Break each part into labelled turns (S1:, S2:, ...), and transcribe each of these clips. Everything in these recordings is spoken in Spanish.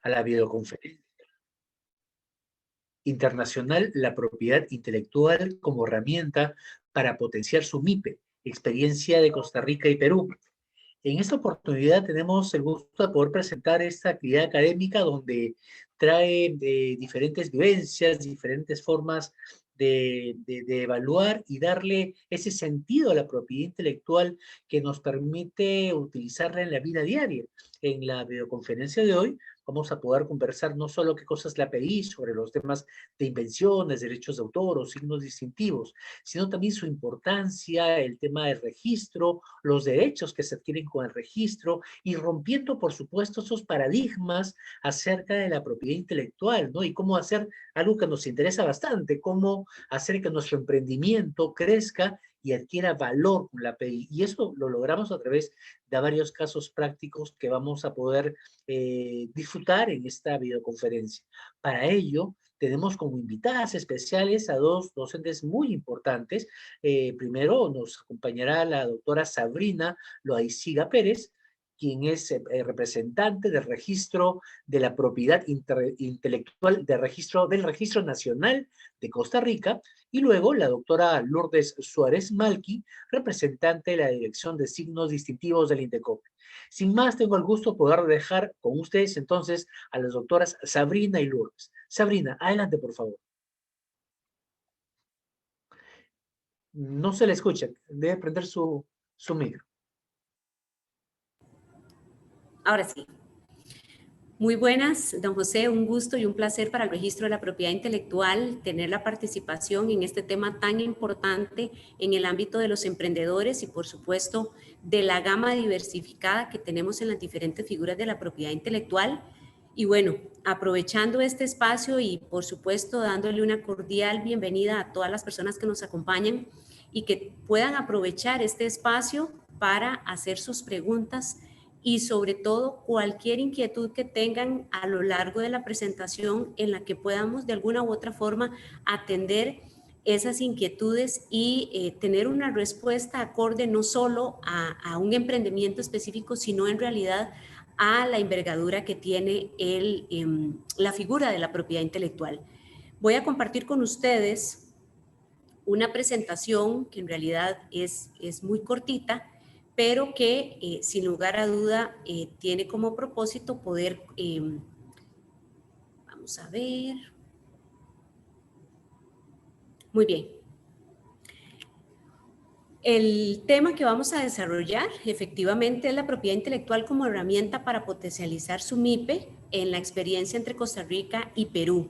S1: a la videoconferencia internacional, la propiedad intelectual como herramienta para potenciar su MIPE, experiencia de Costa Rica y Perú. En esta oportunidad tenemos el gusto de poder presentar esta actividad académica donde trae diferentes vivencias, diferentes formas de evaluar y darle ese sentido a la propiedad intelectual que nos permite utilizarla en la vida diaria. En la videoconferencia de hoy vamos a poder conversar no solo qué cosas la API sobre los temas de invenciones, derechos de autor o signos distintivos, sino también su importancia, el tema del registro, los derechos que se adquieren con el registro y rompiendo, por supuesto, esos paradigmas acerca de la propiedad intelectual, ¿no? Y cómo hacer algo que nos interesa bastante, cómo hacer que nuestro emprendimiento crezca y adquiera valor con la API. Y eso lo logramos a través de varios casos prácticos que vamos a poder disfrutar en esta videoconferencia. Para ello, tenemos como invitadas especiales a dos docentes muy importantes. Primero nos acompañará la doctora Sabrina Loaiziga Pérez, quien es representante del registro de la propiedad intelectual del Registro Nacional de Costa Rica, y luego la doctora Lourdes Suárez Malqui, representante de la Dirección de Signos Distintivos del INDECOPI. Sin más, tengo el gusto de poder dejar con ustedes entonces a las doctoras Sabrina y Lourdes. Sabrina, adelante, por favor. No se le escucha, debe prender su micro.
S2: Ahora sí. Muy buenas, don José, un gusto y un placer para el Registro de la Propiedad Intelectual tener la participación en este tema tan importante en el ámbito de los emprendedores y, por supuesto, de la gama diversificada que tenemos en las diferentes figuras de la propiedad intelectual. Y bueno, aprovechando este espacio y, por supuesto, dándole una cordial bienvenida a todas las personas que nos acompañan y que puedan aprovechar este espacio para hacer sus preguntas y sobre todo cualquier inquietud que tengan a lo largo de la presentación en la que podamos de alguna u otra forma atender esas inquietudes y tener una respuesta acorde no solo a un emprendimiento específico, sino en realidad a la envergadura que tiene la figura de la propiedad intelectual. Voy a compartir con ustedes una presentación que en realidad es muy cortita, pero que sin lugar a duda tiene como propósito poder, vamos a ver, muy bien. El tema que vamos a desarrollar efectivamente es la propiedad intelectual como herramienta para potencializar su MIPE en la experiencia entre Costa Rica y Perú.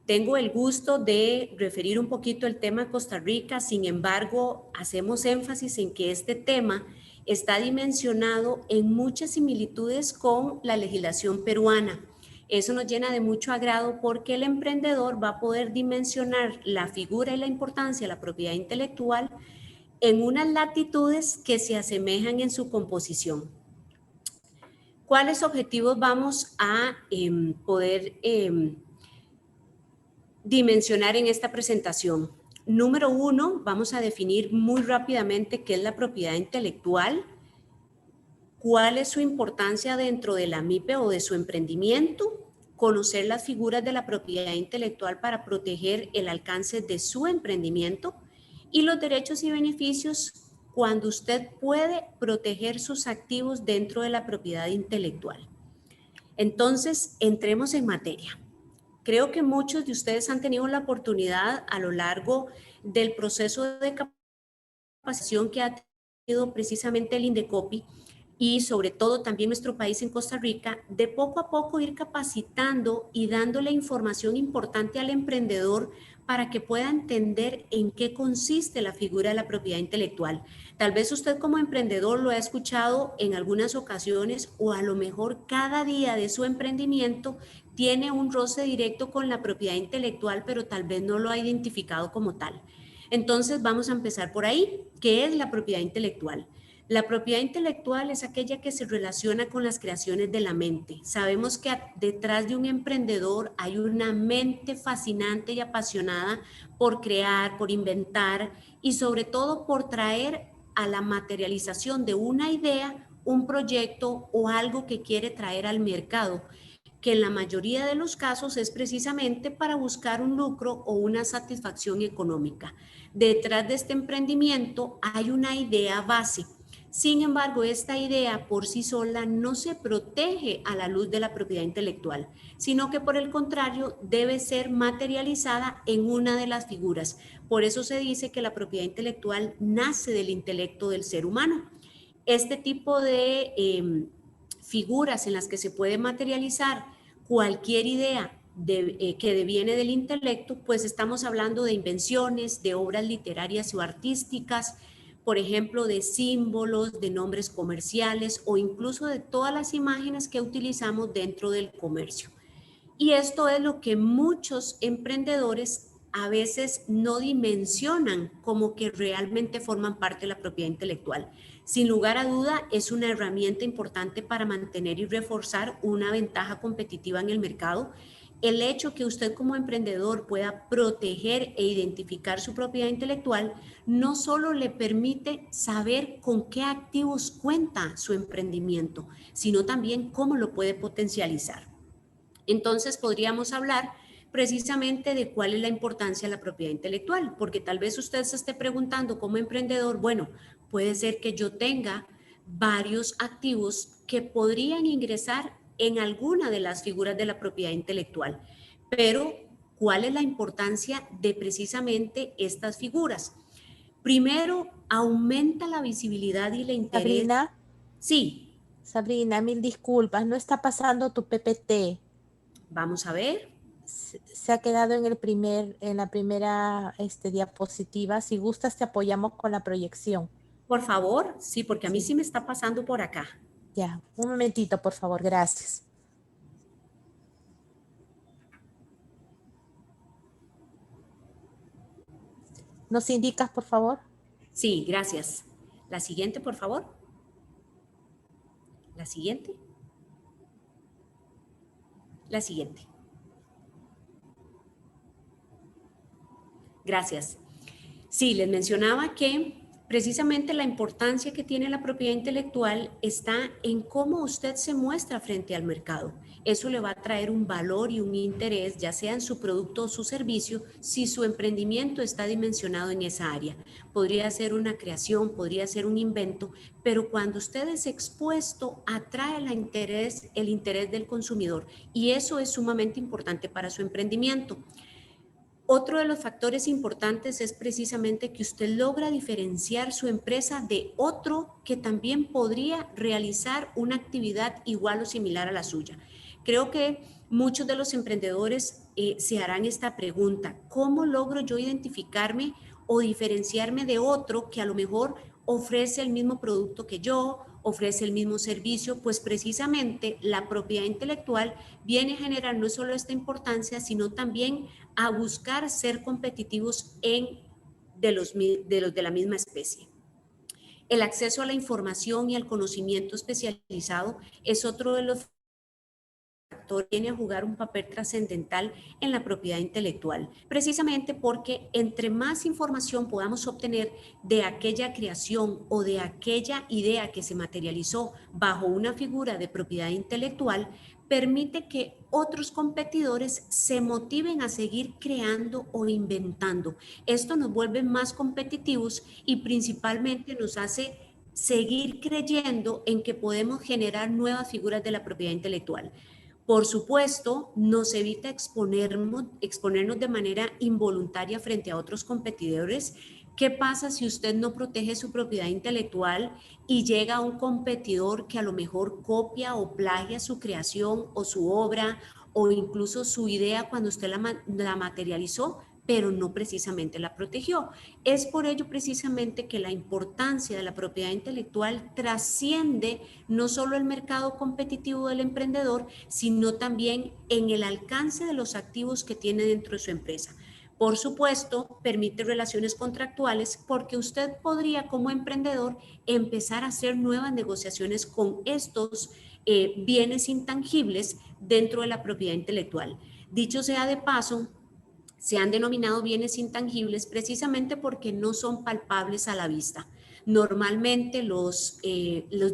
S2: Tengo el gusto de referir un poquito el tema de Costa Rica, sin embargo, hacemos énfasis en que este tema está dimensionado en muchas similitudes con la legislación peruana. Eso nos llena de mucho agrado porque el emprendedor va a poder dimensionar la figura y la importancia de la propiedad intelectual en unas latitudes que se asemejan en su composición. ¿Cuáles objetivos vamos a poder dimensionar en esta presentación? Número 1, vamos a definir muy rápidamente qué es la propiedad intelectual, cuál es su importancia dentro de la MIPE o de su emprendimiento, conocer las figuras de la propiedad intelectual para proteger el alcance de su emprendimiento y los derechos y beneficios cuando usted puede proteger sus activos dentro de la propiedad intelectual. Entonces, entremos en materia. Creo que muchos de ustedes han tenido la oportunidad a lo largo del proceso de capacitación que ha tenido precisamente el INDECOPI y sobre todo también nuestro país en Costa Rica, de poco a poco ir capacitando y dándole información importante al emprendedor para que pueda entender en qué consiste la figura de la propiedad intelectual. Tal vez usted como emprendedor lo ha escuchado en algunas ocasiones o a lo mejor cada día de su emprendimiento tiene un roce directo con la propiedad intelectual, pero tal vez no lo ha identificado como tal. Entonces vamos a empezar por ahí. ¿Qué es la propiedad intelectual? La propiedad intelectual es aquella que se relaciona con las creaciones de la mente. Sabemos que detrás de un emprendedor hay una mente fascinante y apasionada por crear, por inventar y sobre todo por traer a la materialización de una idea, un proyecto o algo que quiere traer al mercado. que en la mayoría de los casos es precisamente para buscar un lucro o una satisfacción económica. Detrás de este emprendimiento hay una idea base. Sin embargo, esta idea por sí sola no se protege a la luz de la propiedad intelectual, sino que por el contrario debe ser materializada en una de las figuras. Por eso se dice que la propiedad intelectual nace del intelecto del ser humano. Este tipo de figuras en las que se puede materializar cualquier idea que deviene del intelecto, pues estamos hablando de invenciones, de obras literarias o artísticas, por ejemplo, de símbolos, de nombres comerciales o incluso de todas las imágenes que utilizamos dentro del comercio. Y esto es lo que muchos emprendedores a veces no dimensionan como que realmente forman parte de la propiedad intelectual. Sin lugar a duda, es una herramienta importante para mantener y reforzar una ventaja competitiva en el mercado. El hecho que usted como emprendedor pueda proteger e identificar su propiedad intelectual no solo le permite saber con qué activos cuenta su emprendimiento, sino también cómo lo puede potencializar. Entonces podríamos hablar precisamente de cuál es la importancia de la propiedad intelectual, porque tal vez usted se esté preguntando como emprendedor, bueno, puede ser que yo tenga varios activos que podrían ingresar en alguna de las figuras de la propiedad intelectual, pero ¿cuál es la importancia de precisamente estas figuras? Primero, aumenta la visibilidad y el interés.
S3: Sabrina,
S2: Sí,
S3: Sabrina, mil disculpas, no está pasando tu PPT.
S2: vamos a ver.
S3: Se ha quedado en la primera diapositiva. Si gustas, te apoyamos con la proyección.
S2: Por favor, sí, porque a mí
S3: Sí.
S2: sí me está pasando por acá.
S3: Ya, un momentito, por favor, gracias. ¿Nos indicas, por favor?
S2: Sí, gracias. La siguiente, por favor. La siguiente. La siguiente. Gracias. Sí, les mencionaba que precisamente la importancia que tiene la propiedad intelectual está en cómo usted se muestra frente al mercado. Eso le va a traer un valor y un interés, ya sea en su producto o su servicio, si su emprendimiento está dimensionado en esa área. Podría ser una creación, podría ser un invento, pero cuando usted es expuesto, atrae el interés del consumidor y eso es sumamente importante para su emprendimiento. Otro de los factores importantes es precisamente que usted logra diferenciar su empresa de otro que también podría realizar una actividad igual o similar a la suya. Creo que muchos de los emprendedores se harán esta pregunta: ¿cómo logro yo identificarme o diferenciarme de otro que a lo mejor ofrece el mismo producto que yo, ofrece el mismo servicio? Pues precisamente la propiedad intelectual viene a generar no solo esta importancia, sino también a buscar ser competitivos de la misma especie. El acceso a la información y al conocimiento especializado es otro de los factores que viene a jugar un papel trascendental en la propiedad intelectual, precisamente porque entre más información podamos obtener de aquella creación o de aquella idea que se materializó bajo una figura de propiedad intelectual, permite que otros competidores se motiven a seguir creando o inventando. Esto nos vuelve más competitivos y principalmente nos hace seguir creyendo en que podemos generar nuevas figuras de la propiedad intelectual. Por supuesto, nos evita exponernos de manera involuntaria frente a otros competidores. ¿Qué pasa si usted no protege su propiedad intelectual y llega un competidor que a lo mejor copia o plagia su creación o su obra o incluso su idea cuando usted la materializó, pero no precisamente la protegió? Es por ello precisamente que la importancia de la propiedad intelectual trasciende no solo el mercado competitivo del emprendedor, sino también en el alcance de los activos que tiene dentro de su empresa. Por supuesto, permite relaciones contractuales porque usted podría como emprendedor empezar a hacer nuevas negociaciones con estos bienes intangibles dentro de la propiedad intelectual. Dicho sea de paso, se han denominado bienes intangibles precisamente porque no son palpables a la vista. Normalmente los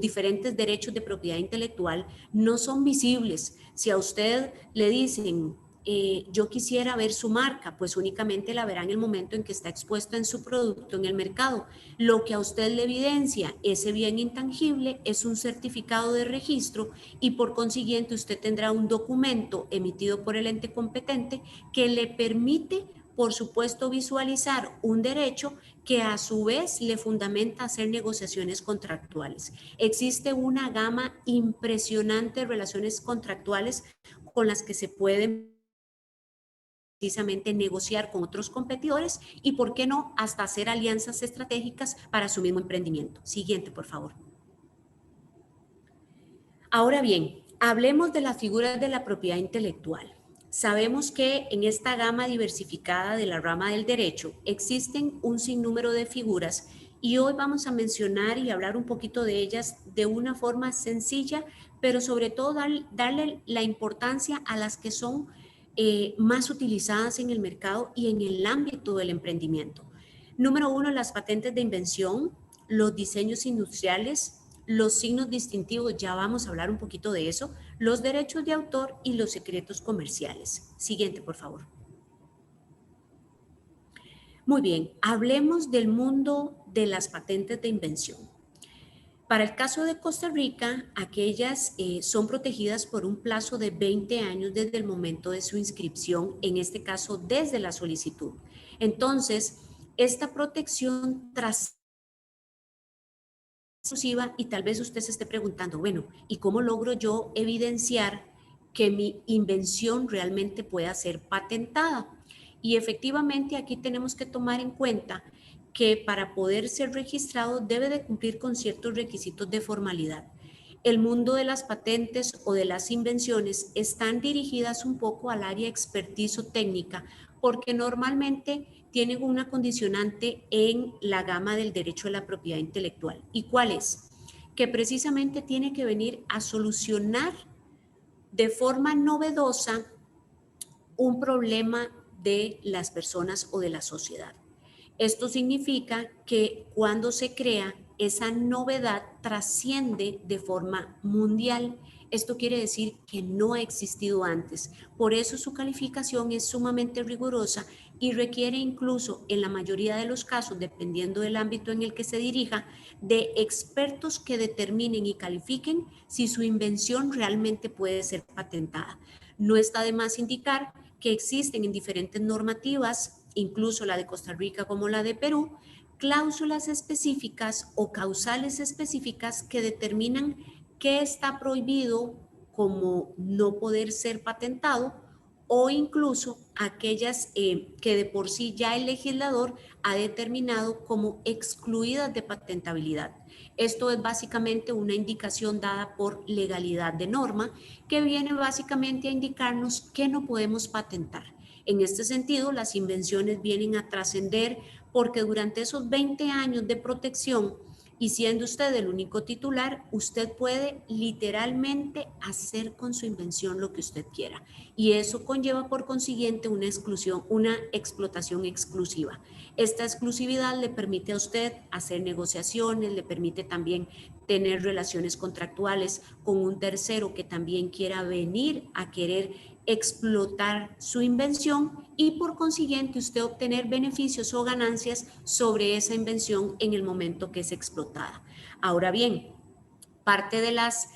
S2: diferentes derechos de propiedad intelectual no son visibles. Si a usted le dicen, yo quisiera ver su marca, pues únicamente la verá en el momento en que está expuesta en su producto en el mercado. Lo que a usted le evidencia ese bien intangible es un certificado de registro y por consiguiente usted tendrá un documento emitido por el ente competente que le permite, por supuesto, visualizar un derecho que a su vez le fundamenta hacer negociaciones contractuales. Existe una gama impresionante de relaciones contractuales con las que se pueden precisamente negociar con otros competidores y, por qué no, hasta hacer alianzas estratégicas para su mismo emprendimiento. Siguiente, por favor. Ahora bien, hablemos de las figuras de la propiedad intelectual. Sabemos que en esta gama diversificada de la rama del derecho existen un sinnúmero de figuras y hoy vamos a mencionar y hablar un poquito de ellas de una forma sencilla, pero sobre todo darle la importancia a las que son más utilizadas en el mercado y en el ámbito del emprendimiento. Número 1, las patentes de invención, los diseños industriales, los signos distintivos, ya vamos a hablar un poquito de eso, los derechos de autor y los secretos comerciales. Siguiente, por favor. Muy bien, hablemos del mundo de las patentes de invención. Para el caso de Costa Rica, aquellas son protegidas por un plazo de 20 años desde el momento de su inscripción, en este caso desde la solicitud. Entonces, esta protección exclusiva, y tal vez usted se esté preguntando, bueno, ¿y cómo logro yo evidenciar que mi invención realmente pueda ser patentada? Y efectivamente aquí tenemos que tomar en cuenta que para poder ser registrado debe de cumplir con ciertos requisitos de formalidad. El mundo de las patentes o de las invenciones están dirigidas un poco al área expertise o técnica, porque normalmente tienen una condicionante en la gama del derecho a la propiedad intelectual. ¿Y cuál es? Que precisamente tiene que venir a solucionar de forma novedosa un problema de las personas o de la sociedad. Esto significa que cuando se crea, esa novedad trasciende de forma mundial. Esto quiere decir que no ha existido antes. Por eso su calificación es sumamente rigurosa y requiere incluso, en la mayoría de los casos, dependiendo del ámbito en el que se dirija, de expertos que determinen y califiquen si su invención realmente puede ser patentada. No está de más indicar que existen en diferentes normativas, incluso la de Costa Rica como la de Perú, cláusulas específicas o causales específicas que determinan qué está prohibido como no poder ser patentado o incluso aquellas que de por sí ya el legislador ha determinado como excluidas de patentabilidad. Esto es básicamente una indicación dada por legalidad de norma que viene básicamente a indicarnos que no podemos patentar. En este sentido, las invenciones vienen a trascender porque durante esos 20 años de protección y siendo usted el único titular, usted puede literalmente hacer con su invención lo que usted quiera. Y eso conlleva por consiguiente una explotación exclusiva. Esta exclusividad le permite a usted hacer negociaciones, le permite también tener relaciones contractuales con un tercero que también quiera venir a querer explotar su invención y por consiguiente usted obtener beneficios o ganancias sobre esa invención en el momento que es explotada. Ahora bien, parte de las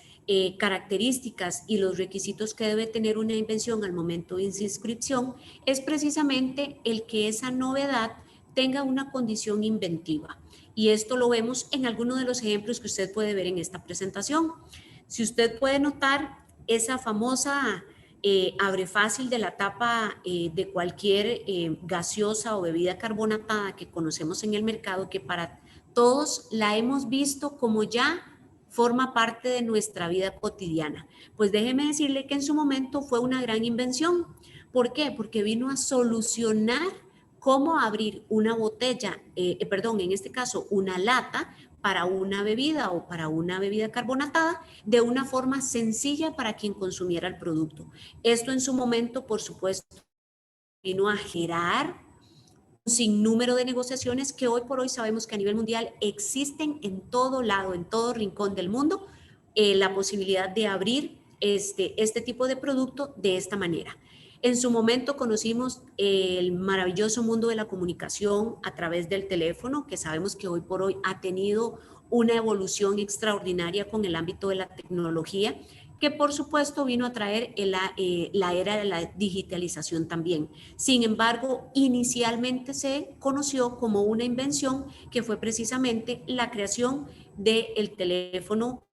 S2: características y los requisitos que debe tener una invención al momento de su inscripción es precisamente el que esa novedad tenga una condición inventiva. Y esto lo vemos en algunos de los ejemplos que usted puede ver en esta presentación. Si usted puede notar esa famosa abre fácil de la tapa de cualquier gaseosa o bebida carbonatada que conocemos en el mercado, que para todos la hemos visto como ya forma parte de nuestra vida cotidiana. Pues déjeme decirle que en su momento fue una gran invención. ¿Por qué? Porque vino a solucionar cómo abrir una botella, en este caso una lata, para una bebida o para una bebida carbonatada de una forma sencilla para quien consumiera el producto. Esto en su momento, por supuesto, vino a generar sinnúmero de negociaciones que hoy por hoy sabemos que a nivel mundial existen en todo lado, en todo rincón del mundo, la posibilidad de abrir este tipo de producto de esta manera. En su momento conocimos el maravilloso mundo de la comunicación a través del teléfono, que sabemos que hoy por hoy ha tenido una evolución extraordinaria con el ámbito de la tecnología, que por supuesto vino a traer la era de la digitalización también. Sin embargo, inicialmente se conoció como una invención que fue precisamente la creación del teléfono,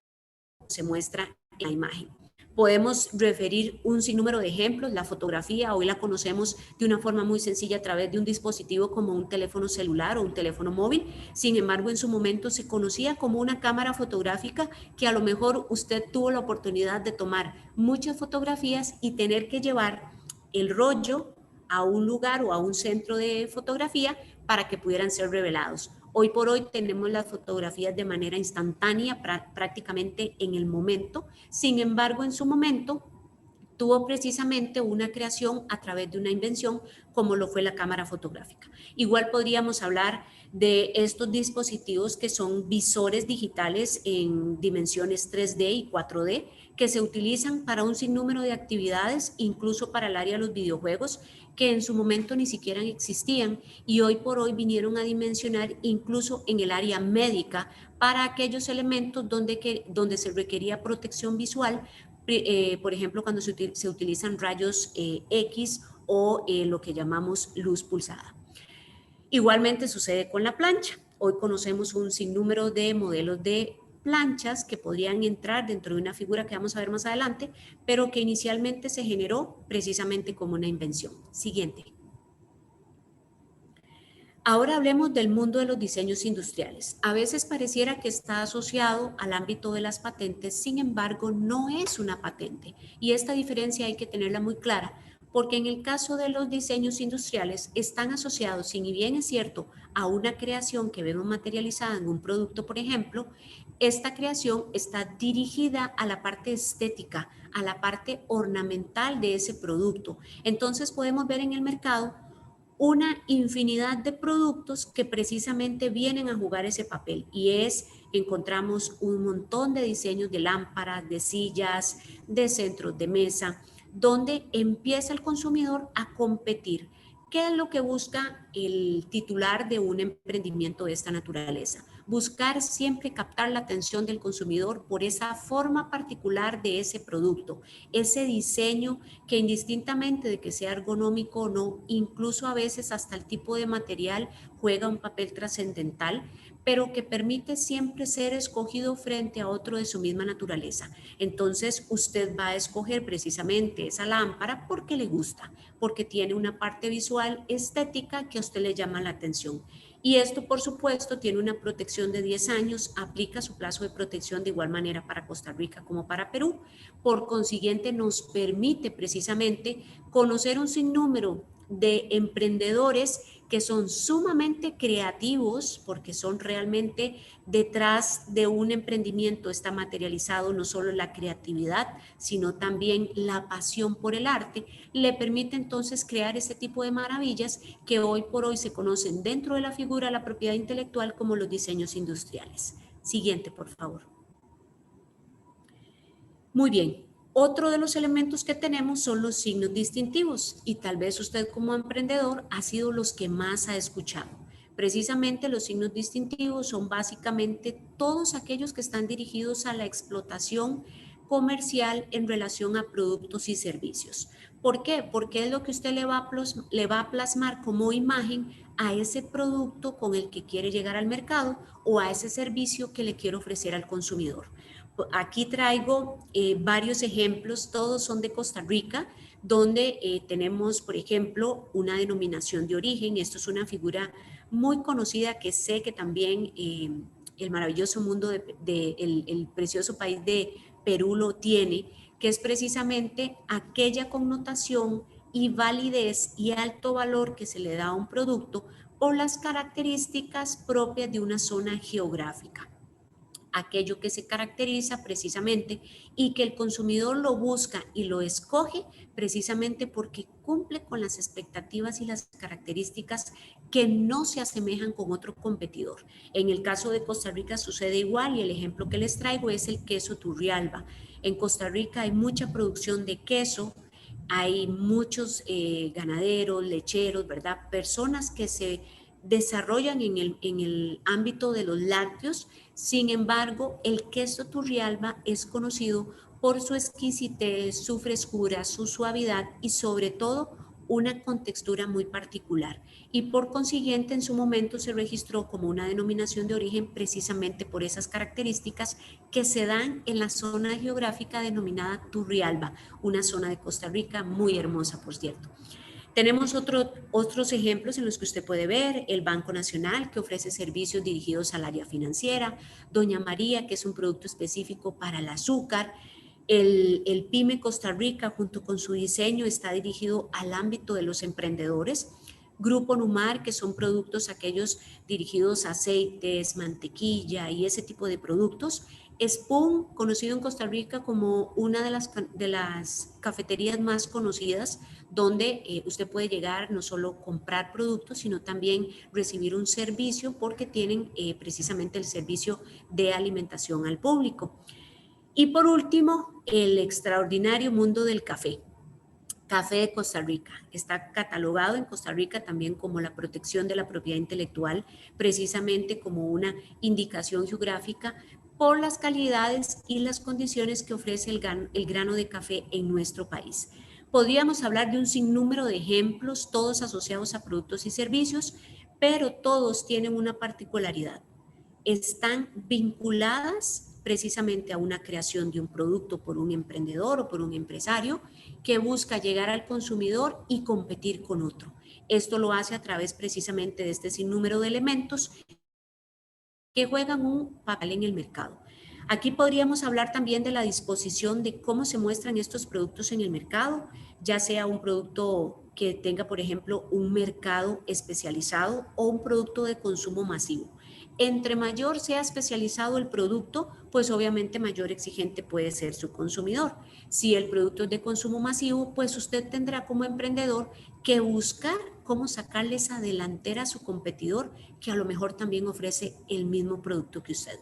S2: se muestra en la imagen. Podemos referir un sinnúmero de ejemplos. La fotografía hoy la conocemos de una forma muy sencilla a través de un dispositivo como un teléfono celular o un teléfono móvil. Sin embargo, en su momento se conocía como una cámara fotográfica que a lo mejor usted tuvo la oportunidad de tomar muchas fotografías y tener que llevar el rollo a un lugar o a un centro de fotografía para que pudieran ser revelados. Hoy por hoy tenemos las fotografías de manera instantánea, prácticamente en el momento. Sin embargo, en su momento tuvo precisamente una creación a través de una invención como lo fue la cámara fotográfica. Igual podríamos hablar de estos dispositivos que son visores digitales en dimensiones 3D y 4D que se utilizan para un sinnúmero de actividades, incluso para el área de los videojuegos, que en su momento ni siquiera existían y hoy por hoy vinieron a dimensionar incluso en el área médica para aquellos elementos donde se requería protección visual, por ejemplo, cuando se utilizan rayos X o lo que llamamos luz pulsada. Igualmente sucede con la plancha. Hoy conocemos un sinnúmero de modelos de planchas que podrían entrar dentro de una figura que vamos a ver más adelante, pero que inicialmente se generó precisamente como una invención. Siguiente. Ahora hablemos del mundo de los diseños industriales. A veces pareciera que está asociado al ámbito de las patentes, sin embargo, no es una patente. Y esta diferencia hay que tenerla muy clara, porque en el caso de los diseños industriales están asociados, si bien es cierto, a una creación que vemos materializada en un producto, por ejemplo, esta creación está dirigida a la parte estética, a la parte ornamental de ese producto. Entonces podemos ver en el mercado una infinidad de productos que precisamente vienen a jugar ese papel encontramos un montón de diseños de lámparas, de sillas, de centros de mesa, donde empieza el consumidor a competir. ¿Qué es lo que busca el titular de un emprendimiento de esta naturaleza? Buscar siempre captar la atención del consumidor por esa forma particular de ese producto, ese diseño que indistintamente de que sea ergonómico o no, incluso a veces hasta el tipo de material juega un papel trascendental, pero que permite siempre ser escogido frente a otro de su misma naturaleza. Entonces usted va a escoger precisamente esa lámpara porque le gusta, porque tiene una parte visual estética que a usted le llama la atención. Y esto, por supuesto, tiene una protección de 10 años, aplica su plazo de protección de igual manera para Costa Rica como para Perú. Por consiguiente, nos permite precisamente conocer un sinnúmero de emprendedores que son sumamente creativos, porque son realmente detrás de un emprendimiento está materializado no solo la creatividad, sino también la pasión por el arte, le permite entonces crear este tipo de maravillas que hoy por hoy se conocen dentro de la figura de la propiedad intelectual como los diseños industriales. Siguiente, por favor. Muy bien. Otro de los elementos que tenemos son los signos distintivos y tal vez usted como emprendedor ha sido los que más ha escuchado. Precisamente los signos distintivos son básicamente todos aquellos que están dirigidos a la explotación comercial en relación a productos y servicios. ¿Por qué? Porque es lo que usted le va a plasmar como imagen a ese producto con el que quiere llegar al mercado o a ese servicio que le quiere ofrecer al consumidor. Aquí traigo varios ejemplos, todos son de Costa Rica, donde tenemos, por ejemplo, una denominación de origen. Esto es una figura muy conocida que sé que también el maravilloso mundo el precioso país de Perú lo tiene, que es precisamente aquella connotación y validez y alto valor que se le da a un producto por las características propias de una zona geográfica. aquello que se caracteriza precisamente y que el consumidor lo busca y lo escoge precisamente porque cumple con las expectativas y las características que no se asemejan con otro competidor. En el caso de Costa Rica sucede igual y el ejemplo que les traigo es el queso Turrialba. En Costa Rica hay mucha producción de queso, hay muchos ganaderos, lecheros, ¿verdad? Personas que se desarrollan en el ámbito de los lácteos. Sin embargo, el queso Turrialba es conocido por su exquisitez, su frescura, su suavidad y sobre todo una contextura muy particular. Y por consiguiente en su momento se registró como una denominación de origen precisamente por esas características que se dan en la zona geográfica denominada Turrialba, una zona de Costa Rica muy hermosa, por cierto. Tenemos otros ejemplos en los que usted puede ver el Banco Nacional, que ofrece servicios dirigidos al área financiera, Doña María, que es un producto específico para el azúcar, el PYME Costa Rica, junto con su diseño, está dirigido al ámbito de los emprendedores. Grupo Numar, que son productos aquellos dirigidos a aceites, mantequilla y ese tipo de productos. Spoon, conocido en Costa Rica como una de las cafeterías más conocidas, donde usted puede llegar no solo comprar productos, sino también recibir un servicio porque tienen precisamente el servicio de alimentación al público. Y por último, el extraordinario mundo del café. Café de Costa Rica. Está catalogado en Costa Rica también como la protección de la propiedad intelectual, precisamente como una indicación geográfica por las calidades y las condiciones que ofrece el grano de café en nuestro país. Podríamos hablar de un sinnúmero de ejemplos, todos asociados a productos y servicios, pero todos tienen una particularidad. Están vinculadas precisamente a una creación de un producto por un emprendedor o por un empresario que busca llegar al consumidor y competir con otro. Esto lo hace a través precisamente de este sinnúmero de elementos que juegan un papel en el mercado. Aquí podríamos hablar también de la disposición de cómo se muestran estos productos en el mercado, ya sea un producto que tenga, por ejemplo, un mercado especializado o un producto de consumo masivo. Entre mayor sea especializado el producto, pues obviamente mayor exigente puede ser su consumidor. Si el producto es de consumo masivo, pues usted tendrá como emprendedor que buscar cómo sacarle esa delantera a su competidor que a lo mejor también ofrece el mismo producto que usted.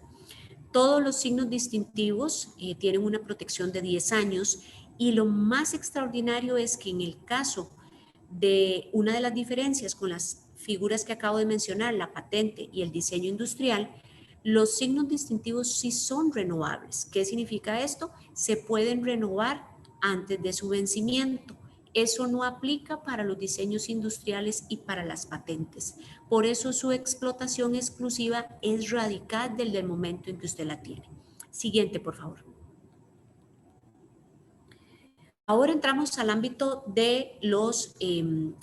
S2: Todos los signos distintivos tienen una protección de 10 años y lo más extraordinario es que en el caso de una de las diferencias con las figuras que acabo de mencionar, la patente y el diseño industrial, los signos distintivos sí son renovables. ¿Qué significa esto? Se pueden renovar antes de su vencimiento. Eso no aplica para los diseños industriales y para las patentes. Por eso su explotación exclusiva es radical desde el momento en que usted la tiene. Siguiente, por favor. Ahora entramos al ámbito de los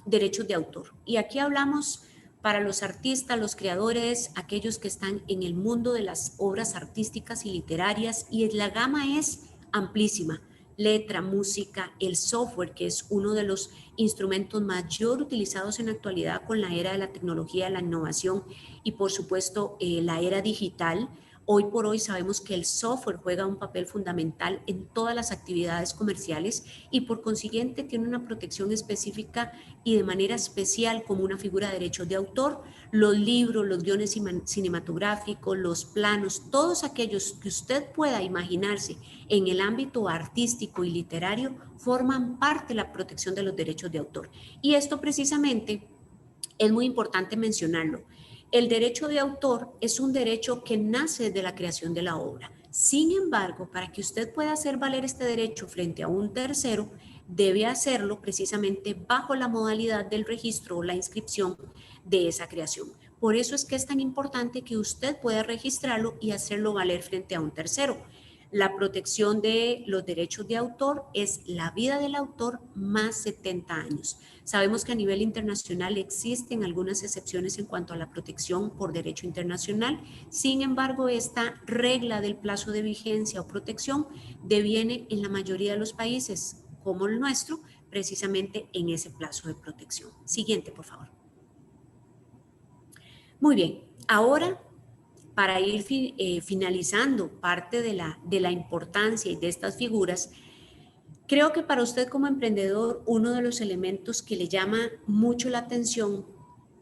S2: derechos de autor. Y aquí hablamos para los artistas, los creadores, aquellos que están en el mundo de las obras artísticas y literarias. Y la gama es amplísima. Letra, música, el software, que es uno de los instrumentos mayor utilizados en la actualidad con la era de la tecnología, la innovación y por supuesto la era digital. Hoy por hoy sabemos que el software juega un papel fundamental en todas las actividades comerciales y por consiguiente tiene una protección específica y de manera especial como una figura de derechos de autor. Los libros, los guiones cinematográficos, los planos, todos aquellos que usted pueda imaginarse en el ámbito artístico y literario forman parte de la protección de los derechos de autor. Y esto precisamente es muy importante mencionarlo. El derecho de autor es un derecho que nace de la creación de la obra. Sin embargo, para que usted pueda hacer valer este derecho frente a un tercero, debe hacerlo precisamente bajo la modalidad del registro o la inscripción de esa creación. Por eso es que es tan importante que usted pueda registrarlo y hacerlo valer frente a un tercero. La protección de los derechos de autor es la vida del autor más 70 años. Sabemos que a nivel internacional existen algunas excepciones en cuanto a la protección por derecho internacional. Sin embargo, esta regla del plazo de vigencia o protección deviene en la mayoría de los países, como el nuestro, precisamente en ese plazo de protección. Siguiente, por favor. Muy bien, ahora para ir finalizando parte de la importancia de estas figuras, creo que para usted como emprendedor, uno de los elementos que le llama mucho la atención,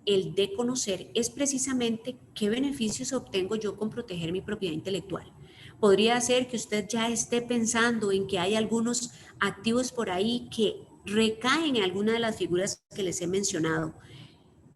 S2: el de conocer, es precisamente qué beneficios obtengo yo con proteger mi propiedad intelectual. Podría ser que usted ya esté pensando en que hay algunos activos por ahí que recaen en alguna de las figuras que les he mencionado.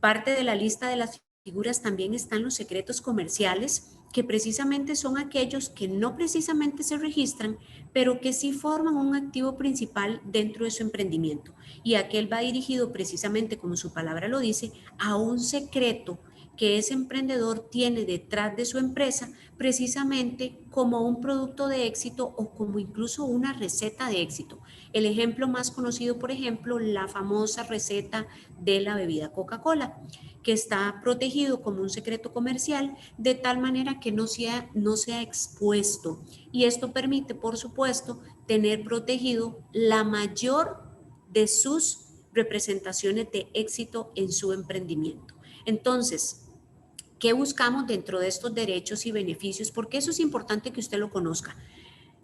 S2: Parte de la lista de las figuras también están los secretos comerciales, que precisamente son aquellos que no precisamente se registran, pero que sí forman un activo principal dentro de su emprendimiento. Y aquel va dirigido precisamente, como su palabra lo dice, a un secreto que ese emprendedor tiene detrás de su empresa, precisamente como un producto de éxito o como incluso una receta de éxito. El ejemplo más conocido, por ejemplo, la famosa receta de la bebida Coca-Cola, que está protegido como un secreto comercial de tal manera que no sea expuesto. Y esto permite, por supuesto, tener protegido la mayor de sus representaciones de éxito en su emprendimiento. Entonces, ¿qué buscamos dentro de estos derechos y beneficios? Porque eso es importante que usted lo conozca.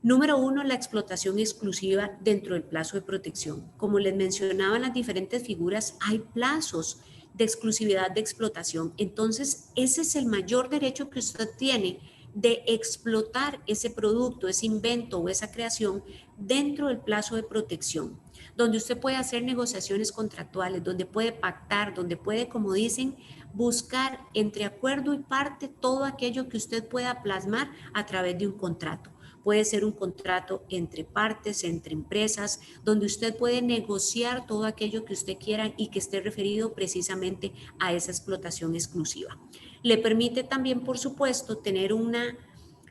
S2: Número 1, la explotación exclusiva dentro del plazo de protección. Como les mencionaba en las diferentes figuras, hay plazos de exclusividad de explotación. Entonces, ese es el mayor derecho que usted tiene de explotar ese producto, ese invento o esa creación dentro del plazo de protección, donde usted puede hacer negociaciones contractuales, donde puede pactar, donde puede, como dicen, buscar entre acuerdo y parte todo aquello que usted pueda plasmar a través de un contrato. Puede ser un contrato entre partes, entre empresas, donde usted puede negociar todo aquello que usted quiera y que esté referido precisamente a esa explotación exclusiva. Le permite también, por supuesto, tener una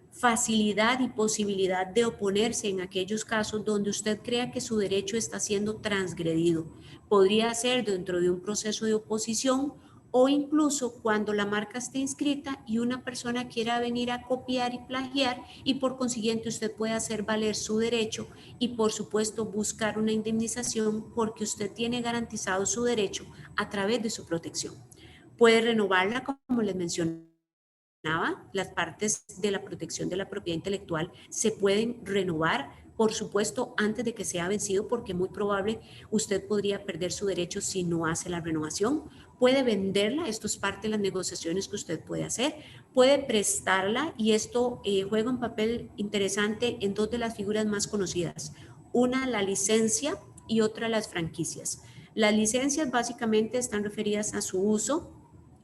S2: facilidad y posibilidad de oponerse en aquellos casos donde usted crea que su derecho está siendo transgredido. Podría ser dentro de un proceso de oposición o incluso cuando la marca esté inscrita y una persona quiera venir a copiar y plagiar, y por consiguiente usted puede hacer valer su derecho y por supuesto buscar una indemnización porque usted tiene garantizado su derecho a través de su protección. Puede renovarla, como les mencionaba, las partes de la protección de la propiedad intelectual se pueden renovar, por supuesto, antes de que sea vencido, porque es muy probable usted podría perder su derecho si no hace la renovación. Puede venderla, esto es parte de las negociaciones que usted puede hacer. Puede prestarla, y esto juega un papel interesante en dos de las figuras más conocidas. Una, la licencia, y otra, las franquicias. Las licencias básicamente están referidas a su uso,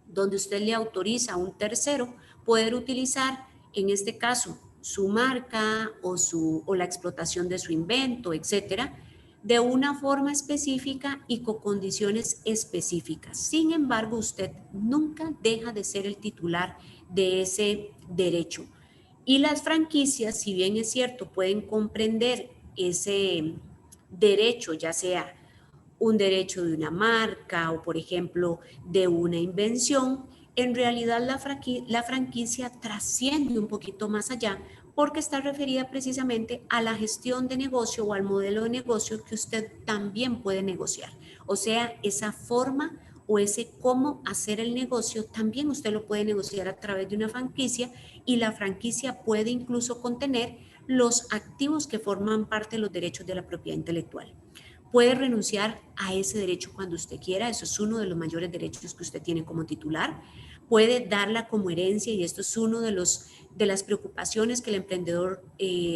S2: donde usted le autoriza a un tercero poder utilizar, en este caso, su marca o la explotación de su invento, etcétera, de una forma específica y con condiciones específicas. Sin embargo, usted nunca deja de ser el titular de ese derecho. Y las franquicias, si bien es cierto, pueden comprender ese derecho, ya sea un derecho de una marca o, por ejemplo, de una invención, en realidad la franquicia trasciende un poquito más allá, porque está referida precisamente a la gestión de negocio o al modelo de negocio que usted también puede negociar. O sea, esa forma o ese cómo hacer el negocio también usted lo puede negociar a través de una franquicia, y la franquicia puede incluso contener los activos que forman parte de los derechos de la propiedad intelectual. Puede renunciar a ese derecho cuando usted quiera, eso es uno de los mayores derechos que usted tiene como titular. Puede darla como herencia, y esto es uno de las preocupaciones que el emprendedor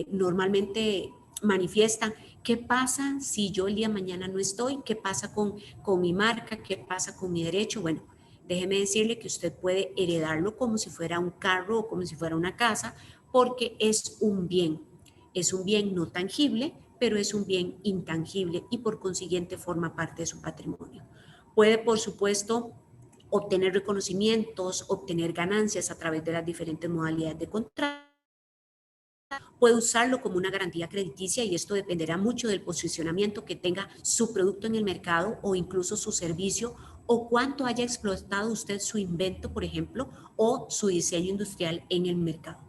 S2: normalmente manifiesta. ¿Qué pasa si yo el día de mañana no estoy? ¿Qué pasa con mi marca? ¿Qué pasa con mi derecho? Bueno, déjeme decirle que usted puede heredarlo como si fuera un carro o como si fuera una casa, porque es un bien no tangible, pero es un bien intangible y por consiguiente forma parte de su patrimonio. Puede, por supuesto, obtener reconocimientos, obtener ganancias a través de las diferentes modalidades de contrato. Puede usarlo como una garantía crediticia, y esto dependerá mucho del posicionamiento que tenga su producto en el mercado o incluso su servicio, o cuánto haya explotado usted su invento, por ejemplo, o su diseño industrial en el mercado.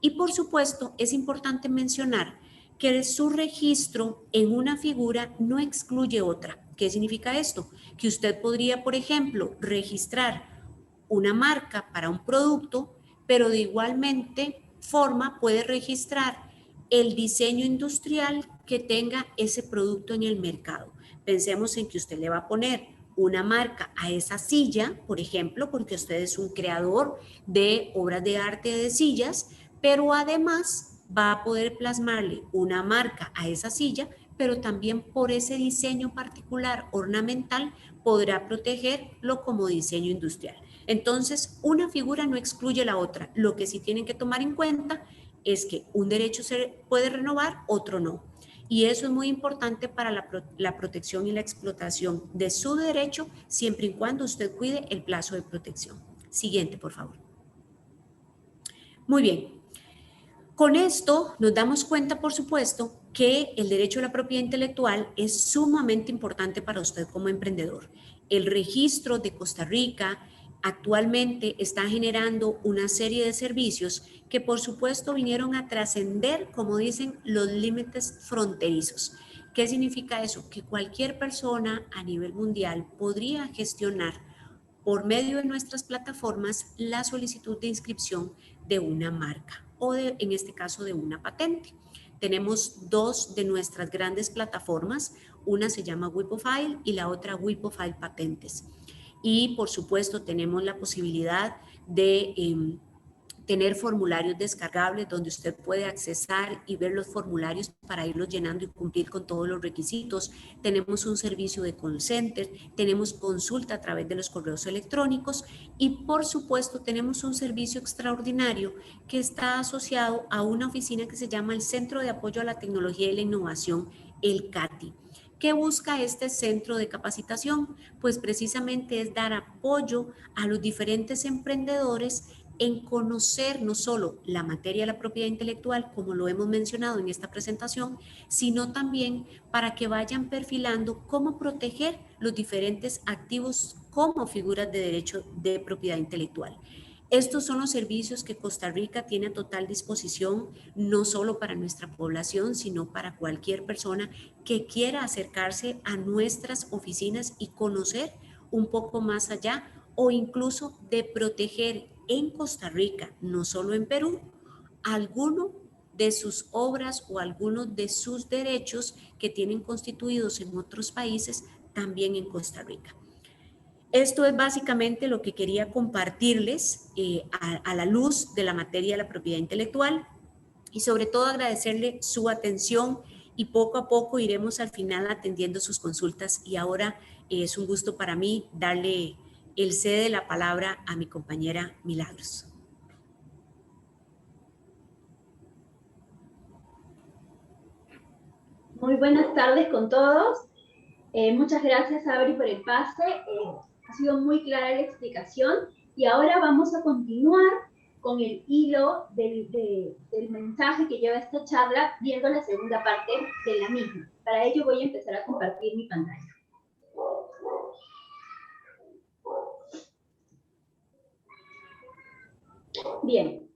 S2: Y por supuesto, es importante mencionar que su registro en una figura no excluye otra. ¿Qué significa esto? Que usted podría, por ejemplo, registrar una marca para un producto, pero de igualmente forma puede registrar el diseño industrial que tenga ese producto en el mercado. Pensemos en que usted le va a poner una marca a esa silla, por ejemplo, porque usted es un creador de obras de arte de sillas, pero además va a poder plasmarle una marca a esa silla, pero también por ese diseño particular ornamental podrá protegerlo como diseño industrial. Entonces, una figura no excluye la otra. Lo que sí tienen que tomar en cuenta es que un derecho se puede renovar, otro no. Y eso es muy importante para la protección y la explotación de su derecho, siempre y cuando usted cuide el plazo de protección. Siguiente, por favor. Muy bien. Con esto nos damos cuenta, por supuesto, que el derecho a la propiedad intelectual es sumamente importante para usted como emprendedor. El registro de Costa Rica actualmente está generando una serie de servicios que, por supuesto, vinieron a trascender, como dicen, los límites fronterizos. ¿Qué significa eso? Que cualquier persona a nivel mundial podría gestionar por medio de nuestras plataformas la solicitud de inscripción de una marca o en este caso de una patente. Tenemos dos de nuestras grandes plataformas, una se llama WIPOFILE y la otra WIPOFILE Patentes. Y por supuesto tenemos la posibilidad de tener formularios descargables donde usted puede accesar y ver los formularios para irlos llenando y cumplir con todos los requisitos. Tenemos un servicio de call center, tenemos consulta a través de los correos electrónicos y por supuesto tenemos un servicio extraordinario que está asociado a una oficina que se llama el Centro de Apoyo a la Tecnología y la Innovación, el CATI. ¿Qué busca este centro de capacitación? Pues precisamente es dar apoyo a los diferentes emprendedores en conocer no solo la materia de la propiedad intelectual, como lo hemos mencionado en esta presentación, sino también para que vayan perfilando cómo proteger los diferentes activos como figuras de derecho de propiedad intelectual. Estos son los servicios que Costa Rica tiene a total disposición, no solo para nuestra población, sino para cualquier persona que quiera acercarse a nuestras oficinas y conocer un poco más allá o incluso de proteger en Costa Rica, no solo en Perú, alguno de sus obras o algunos de sus derechos que tienen constituidos en otros países también en Costa Rica. Esto es básicamente lo que quería compartirles a la luz de la materia de la propiedad intelectual y sobre todo agradecerle su atención y poco a poco iremos al final atendiendo sus consultas y ahora es un gusto para mí darle el cede de la palabra a mi compañera Milagros.
S4: Muy buenas tardes con todos. Muchas gracias, Abri, por el pase. Ha sido muy clara la explicación y ahora vamos a continuar con el hilo del mensaje que lleva esta charla, viendo la segunda parte de la misma. Para ello voy a empezar a compartir mi pantalla. Bien,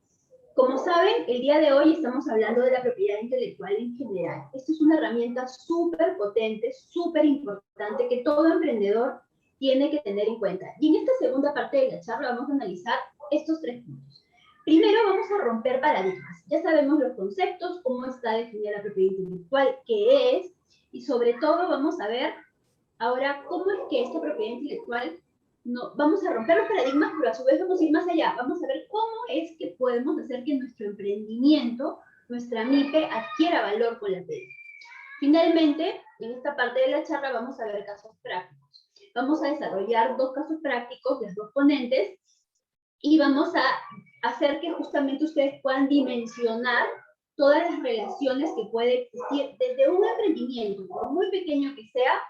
S4: como saben, el día de hoy estamos hablando de la propiedad intelectual en general. Esta es una herramienta súper potente, súper importante que todo emprendedor tiene que tener en cuenta. Y en esta segunda parte de la charla vamos a analizar estos tres puntos. Primero vamos a romper paradigmas. Ya sabemos los conceptos, cómo está definida la propiedad intelectual, qué es, y sobre todo vamos a ver ahora cómo es que esta propiedad intelectual vamos a romper los paradigmas, pero a su vez vamos a ir más allá. Vamos a ver cómo es que podemos hacer que nuestro emprendimiento, nuestra MIPE, adquiera valor con la PED. Finalmente, en esta parte de la charla vamos a ver casos prácticos. Vamos a desarrollar dos casos prácticos de dos ponentes y vamos a hacer que justamente ustedes puedan dimensionar todas las relaciones que puede existir desde un emprendimiento, por muy pequeño que sea,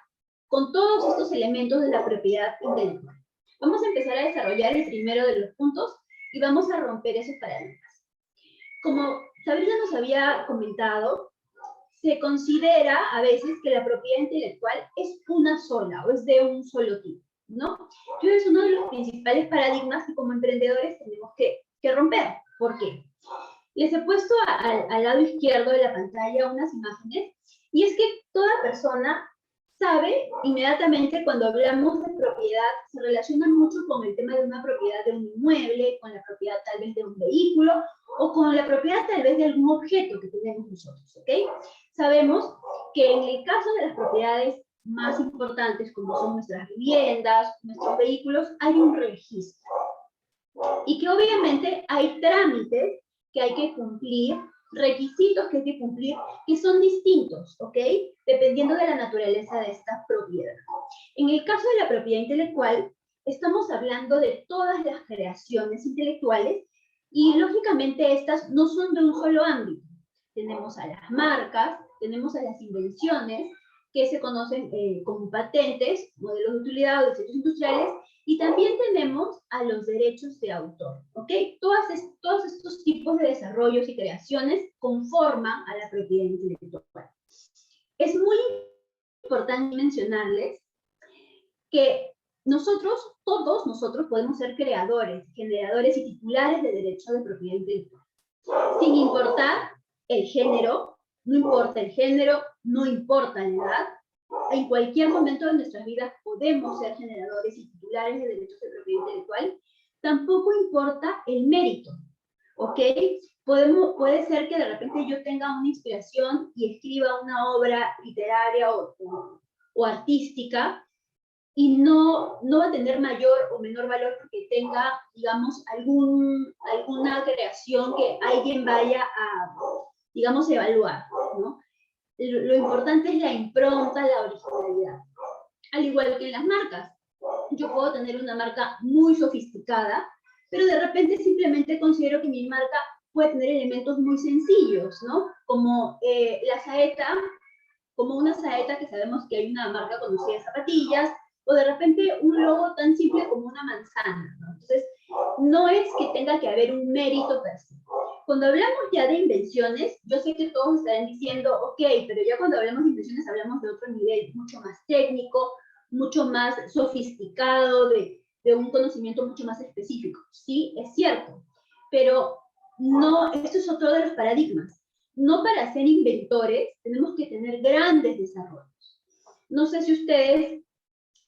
S4: con todos estos elementos de la propiedad intelectual. Vamos a empezar a desarrollar el primero de los puntos y vamos a romper esos paradigmas. Como Sabrina nos había comentado, se considera a veces que la propiedad intelectual es una sola o es de un solo tipo, ¿no? Y es uno de los principales paradigmas que como emprendedores tenemos que romper. ¿Por qué? Les he puesto al lado izquierdo de la pantalla unas imágenes y es que toda persona sabe inmediatamente cuando hablamos de propiedad, se relaciona mucho con el tema de una propiedad de un inmueble, con la propiedad tal vez de un vehículo, o con la propiedad tal vez de algún objeto que tenemos nosotros, ¿ok? Sabemos que en el caso de las propiedades más importantes, como son nuestras viviendas, nuestros vehículos, hay un registro. Y que obviamente hay trámites que hay que cumplir, requisitos que hay que cumplir, que son distintos, ¿ok? Dependiendo de la naturaleza de esta propiedad. En el caso de la propiedad intelectual, estamos hablando de todas las creaciones intelectuales y lógicamente estas no son de un solo ámbito. Tenemos a las marcas, tenemos a las invenciones, que se conocen como patentes, modelos de utilidad o derechos industriales, y también tenemos a los derechos de autor, ¿ok? Todos estos tipos de desarrollos y creaciones conforman a la propiedad intelectual. Es muy importante mencionarles que todos nosotros podemos ser creadores, generadores y titulares de derechos de propiedad intelectual, sin importar el género, no importa el género, no importa la edad, en cualquier momento de nuestras vidas podemos ser generadores y titulares de derechos de propiedad intelectual, tampoco importa el mérito, ¿ok? Puede ser que de repente yo tenga una inspiración y escriba una obra literaria o artística, y no va a tener mayor o menor valor porque tenga, digamos, alguna creación que alguien vaya a, digamos, evaluar, ¿no? Lo importante es la impronta, la originalidad. Al igual que en las marcas. Yo puedo tener una marca muy sofisticada, pero de repente simplemente considero que mi marca puede tener elementos muy sencillos, ¿no? Como la saeta, como una saeta que sabemos que hay una marca conocida de zapatillas, o de repente un logo tan simple como una manzana, ¿no? Entonces, no es que tenga que haber un mérito per se. Cuando hablamos ya de invenciones, yo sé que todos estarán diciendo, ok, pero ya cuando hablamos de invenciones hablamos de otro nivel, mucho más técnico, mucho más sofisticado, de un conocimiento mucho más específico. Sí, es cierto, pero no, esto es otro de los paradigmas. No para ser inventores tenemos que tener grandes desarrollos. No sé si ustedes,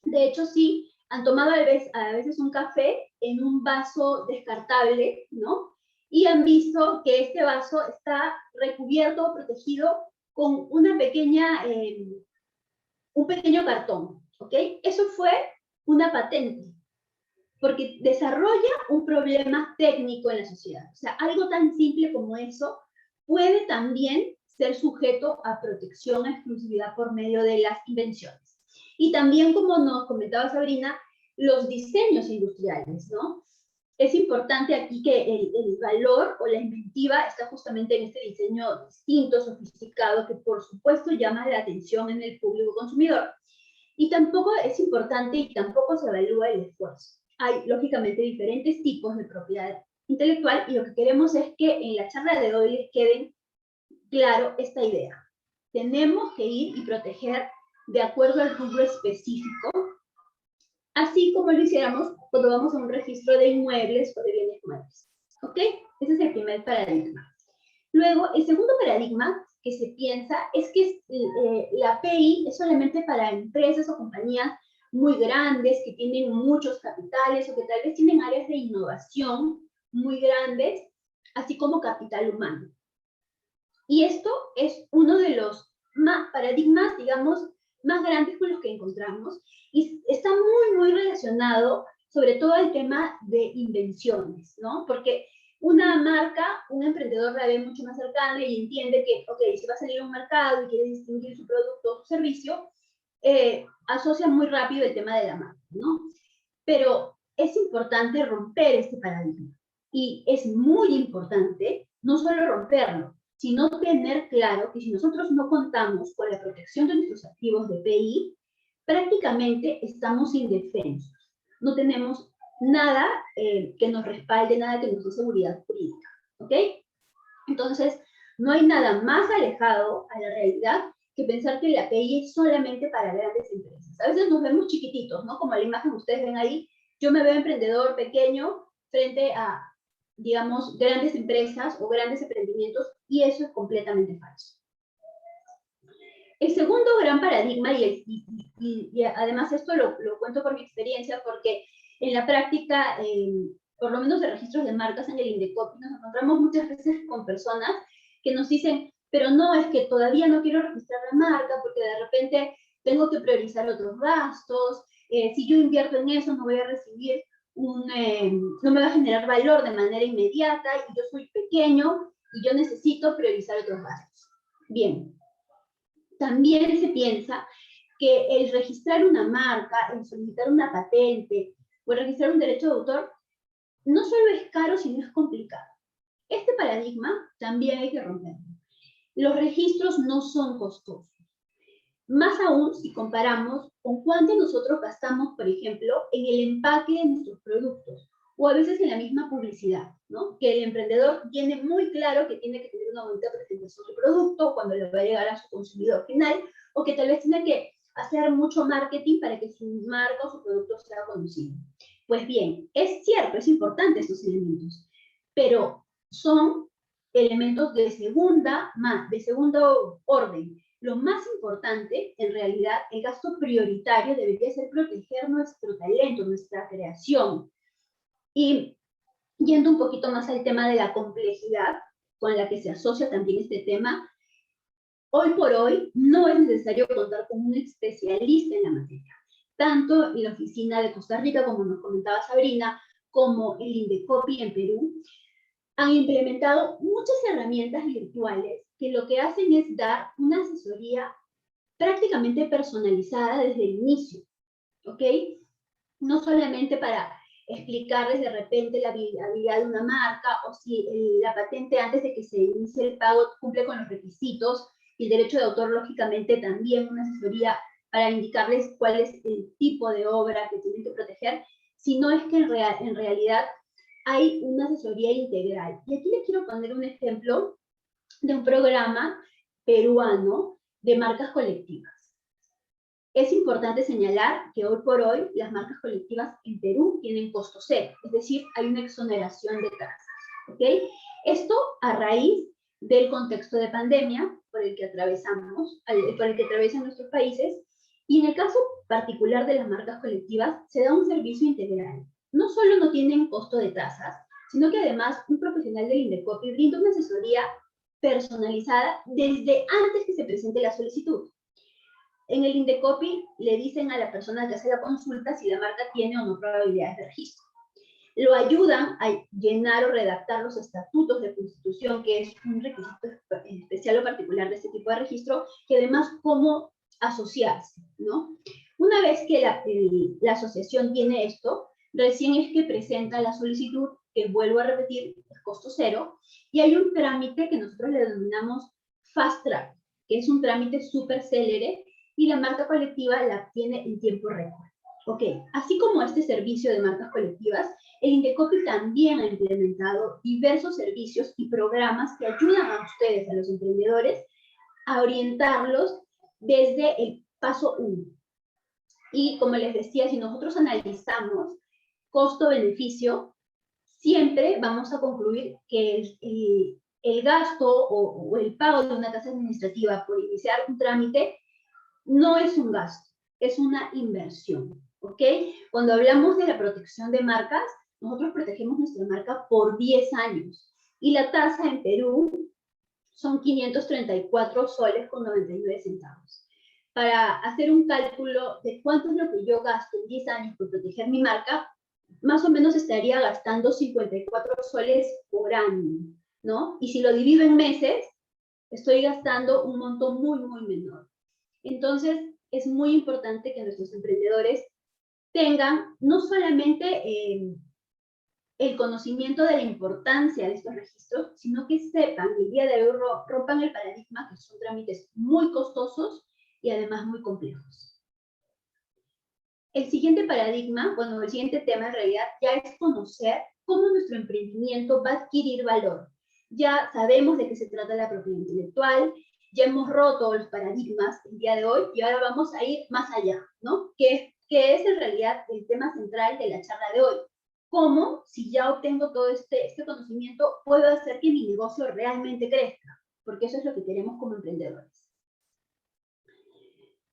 S4: de hecho sí, han tomado a veces un café en un vaso descartable, ¿no? Y han visto que este vaso está recubierto o protegido con una pequeña, un pequeño cartón, ¿ok? Eso fue una patente, porque desarrolla un problema técnico en la sociedad. O sea, algo tan simple como eso puede también ser sujeto a protección, a exclusividad por medio de las invenciones. Y también, como nos comentaba Sabrina, los diseños industriales, ¿no? Es importante aquí que el valor o la inventiva está justamente en este diseño distinto, sofisticado, que por supuesto llama la atención en el público consumidor. Y tampoco es importante y tampoco se evalúa el esfuerzo. Hay, lógicamente, diferentes tipos de propiedad intelectual y lo que queremos es que en la charla de hoy les quede claro esta idea. Tenemos que ir y proteger de acuerdo al rubro específico, así como lo hiciéramos cuando vamos a un registro de inmuebles o de bienes muebles. ¿Ok? Ese es el primer paradigma. Luego, el segundo paradigma que se piensa es que la API es solamente para empresas o compañías muy grandes que tienen muchos capitales o que tal vez tienen áreas de innovación muy grandes, así como capital humano. Y esto es uno de los paradigmas, digamos, más grandes con los que encontramos y está muy, muy relacionado sobre todo al tema de invenciones, ¿no? Porque una marca, un emprendedor la ve mucho más cercana y entiende que, ok, si va a salir a un mercado y quiere distinguir su producto o su servicio, asocia muy rápido el tema de la marca, ¿no? Pero es importante romper este paradigma. Y es muy importante no solo romperlo, sino tener claro que si nosotros no contamos con la protección de nuestros activos de PI, prácticamente estamos indefensos. No tenemos nada que nos respalde, nada que nos dé seguridad jurídica, ¿ok? Entonces, no hay nada más alejado a la realidad que pensar que la API es solamente para grandes empresas. A veces nos vemos chiquititos, ¿no? Como la imagen que ustedes ven ahí, yo me veo emprendedor pequeño frente a, digamos, grandes empresas o grandes emprendimientos, y eso es completamente falso. El segundo gran paradigma, y además esto lo cuento por mi experiencia, porque en la práctica, por lo menos de registros de marcas en el Indecopi, nos encontramos muchas veces con personas que nos dicen, pero no, es que todavía no quiero registrar la marca porque de repente tengo que priorizar otros gastos, si yo invierto en eso no voy a recibir no me va a generar valor de manera inmediata, y yo soy pequeño y yo necesito priorizar otros gastos. Bien, también se piensa que el registrar una marca, el solicitar una patente o el registrar un derecho de autor, no solo es caro, sino es complicado. Este paradigma también hay que romperlo. Los registros no son costosos. Más aún si comparamos con cuánto nosotros gastamos, por ejemplo, en el empaque de nuestros productos, o a veces en la misma publicidad, ¿no? Que el emprendedor tiene muy claro que tiene que tener una bonita presentación de producto cuando le va a llegar a su consumidor final, o que tal vez tiene que hacer mucho marketing para que su marca o su producto sea conocido. Pues bien, es cierto, es importante estos elementos, pero son elementos de segundo orden. Lo más importante, en realidad, el gasto prioritario debería ser proteger nuestro talento, nuestra creación. Y yendo un poquito más al tema de la complejidad con la que se asocia también este tema, hoy por hoy no es necesario contar con un especialista en la materia. Tanto en la oficina de Costa Rica, como nos comentaba Sabrina, como el Indecopi en Perú, han implementado muchas herramientas virtuales que lo que hacen es dar una asesoría prácticamente personalizada desde el inicio, ¿ok? No solamente para explicarles de repente la habilidad de una marca, o si la patente antes de que se inicie el pago cumple con los requisitos, y el derecho de autor, lógicamente, también una asesoría para indicarles cuál es el tipo de obra que tienen que proteger, sino es que en realidad hay una asesoría integral. Y aquí les quiero poner un ejemplo de un programa peruano de marcas colectivas. Es importante señalar que hoy por hoy las marcas colectivas en Perú tienen costo cero, es decir, hay una exoneración de tasas, ¿ok? Esto a raíz del contexto de pandemia por el que atraviesan nuestros países, y en el caso particular de las marcas colectivas se da un servicio integral. No solo no tienen costo de tasas, sino que además un profesional del Indecopi brinda una asesoría personalizada desde antes que se presente la solicitud. En el Indecopi le dicen a la persona que hace la consulta si la marca tiene o no probabilidades de registro. Lo ayudan a llenar o redactar los estatutos de constitución, que es un requisito especial o particular de este tipo de registro, y además cómo asociarse, ¿no? Una vez que la asociación tiene esto, recién es que presenta la solicitud, que vuelvo a repetir, es costo cero, y hay un trámite que nosotros le denominamos Fast Track, que es un trámite súper célere, y la marca colectiva la obtiene en tiempo récord. Ok, así como este servicio de marcas colectivas, el Indecopi también ha implementado diversos servicios y programas que ayudan a ustedes, a los emprendedores, a orientarlos desde el paso 1. Y como les decía, si nosotros analizamos costo-beneficio, siempre vamos a concluir que el gasto o el pago de una tasa administrativa por iniciar un trámite no es un gasto, es una inversión, ¿ok? Cuando hablamos de la protección de marcas, nosotros protegemos nuestra marca por 10 años, y la tasa en Perú son 534 soles con 99 centavos. Para hacer un cálculo de cuánto es lo que yo gasto en 10 años por proteger mi marca, más o menos estaría gastando 54 soles por año, ¿no? Y si lo divido en meses, estoy gastando un monto muy, muy menor. Entonces, es muy importante que nuestros emprendedores tengan no solamente el conocimiento de la importancia de estos registros, sino que sepan que el día de hoy rompan el paradigma, que son trámites muy costosos y además muy complejos. El siguiente paradigma, bueno, el siguiente tema en realidad ya es conocer cómo nuestro emprendimiento va a adquirir valor. Ya sabemos de qué se trata la propiedad intelectual, ya hemos roto los paradigmas el día de hoy, y ahora vamos a ir más allá, ¿no? Que es en realidad el tema central de la charla de hoy. ¿Cómo, si ya obtengo todo este conocimiento, puedo hacer que mi negocio realmente crezca? Porque eso es lo que queremos como emprendedores.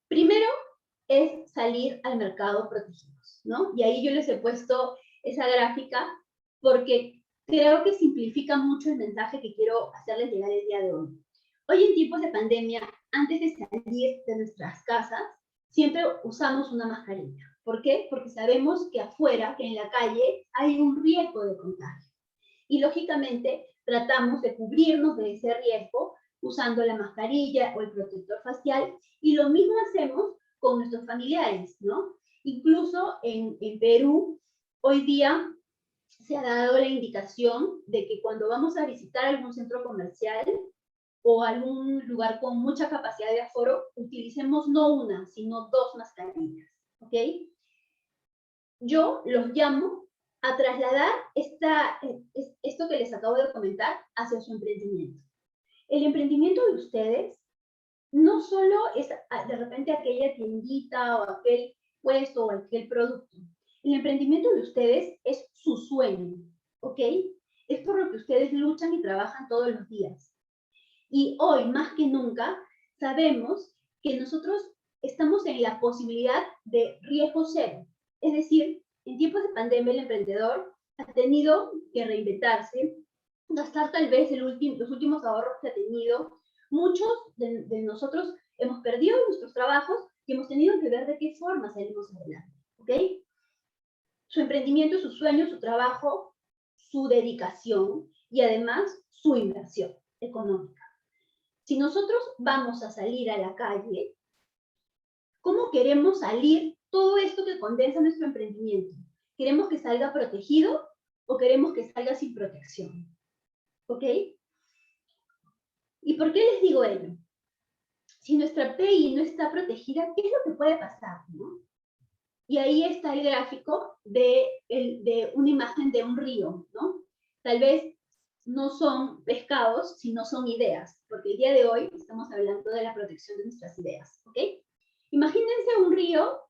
S4: Primero es salir al mercado protegidos, ¿no? Y ahí yo les he puesto esa gráfica porque creo que simplifica mucho el mensaje que quiero hacerles llegar el día de hoy. Hoy en tiempos de pandemia, antes de salir de nuestras casas, siempre usamos una mascarilla. ¿Por qué? Porque sabemos que afuera, que en la calle, hay un riesgo de contagio. Y lógicamente tratamos de cubrirnos de ese riesgo usando la mascarilla o el protector facial, y lo mismo hacemos con nuestros familiares, ¿no? Incluso en Perú, hoy día se ha dado la indicación de que cuando vamos a visitar algún centro comercial o algún lugar con mucha capacidad de aforo, utilicemos no una, sino 2 mascarillas, ¿ok? Yo los llamo a trasladar esto que les acabo de comentar hacia su emprendimiento. El emprendimiento de ustedes no solo es de repente aquella tiendita o aquel puesto o aquel producto. El emprendimiento de ustedes es su sueño, ¿ok? Es por lo que ustedes luchan y trabajan todos los días. Y hoy, más que nunca, sabemos que nosotros estamos en la posibilidad de riesgo cero. Es decir, en tiempos de pandemia el emprendedor ha tenido que reinventarse, gastar tal vez los últimos ahorros que ha tenido. Muchos de nosotros hemos perdido nuestros trabajos y hemos tenido que ver de qué forma salimos adelante, ¿ok? Su emprendimiento, su sueño, su trabajo, su dedicación y además su inversión económica. Si nosotros vamos a salir a la calle, ¿cómo queremos salir todo esto que condensa nuestro emprendimiento? ¿Queremos que salga protegido o queremos que salga sin protección? ¿Ok? ¿Y por qué les digo ello? Si nuestra PI no está protegida, ¿qué es lo que puede pasar, no? Y ahí está el gráfico de una imagen de un río, ¿no? Tal vez no son pescados, sino son ideas, porque el día de hoy estamos hablando de la protección de nuestras ideas, ¿ok? Imagínense un río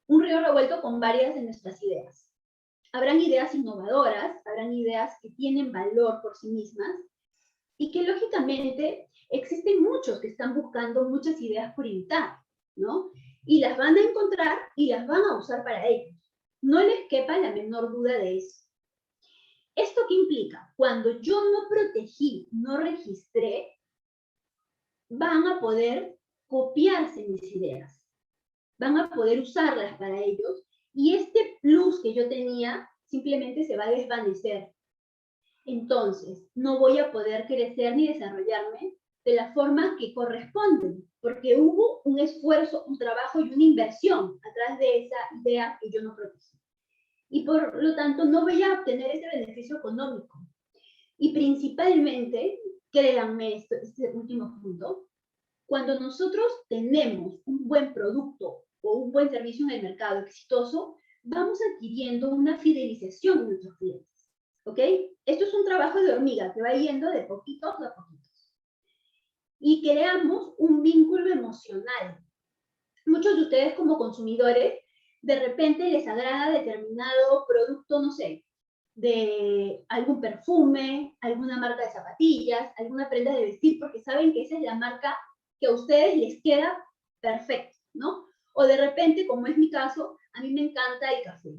S4: revuelto con varias de nuestras ideas. Habrán ideas innovadoras, habrán ideas que tienen valor por sí mismas, y que lógicamente existen muchos que están buscando muchas ideas por imitar, ¿no? Y las van a encontrar y las van a usar para ellos. No les quepa la menor duda de eso. ¿Esto qué implica? Cuando yo no protegí, no registré, van a poder copiarse mis ideas, van a poder usarlas para ellos, y este plus que yo tenía simplemente se va a desvanecer. Entonces, no voy a poder crecer ni desarrollarme de la forma que corresponde, porque hubo un esfuerzo, un trabajo y una inversión atrás de esa idea que yo no protegí. Y por lo tanto, no voy a obtener ese beneficio económico. Y principalmente, créanme este último punto, cuando nosotros tenemos un buen producto o un buen servicio en el mercado exitoso, vamos adquiriendo una fidelización de nuestros clientes. ¿Ok? Esto es un trabajo de hormiga que va yendo de poquitos a poquitos. Y creamos un vínculo emocional. Muchos de ustedes como consumidores, de repente les agrada determinado producto, no sé, de algún perfume, alguna marca de zapatillas, alguna prenda de vestir, porque saben que esa es la marca que a ustedes les queda perfecto, ¿no? O de repente, como es mi caso, a mí me encanta el café.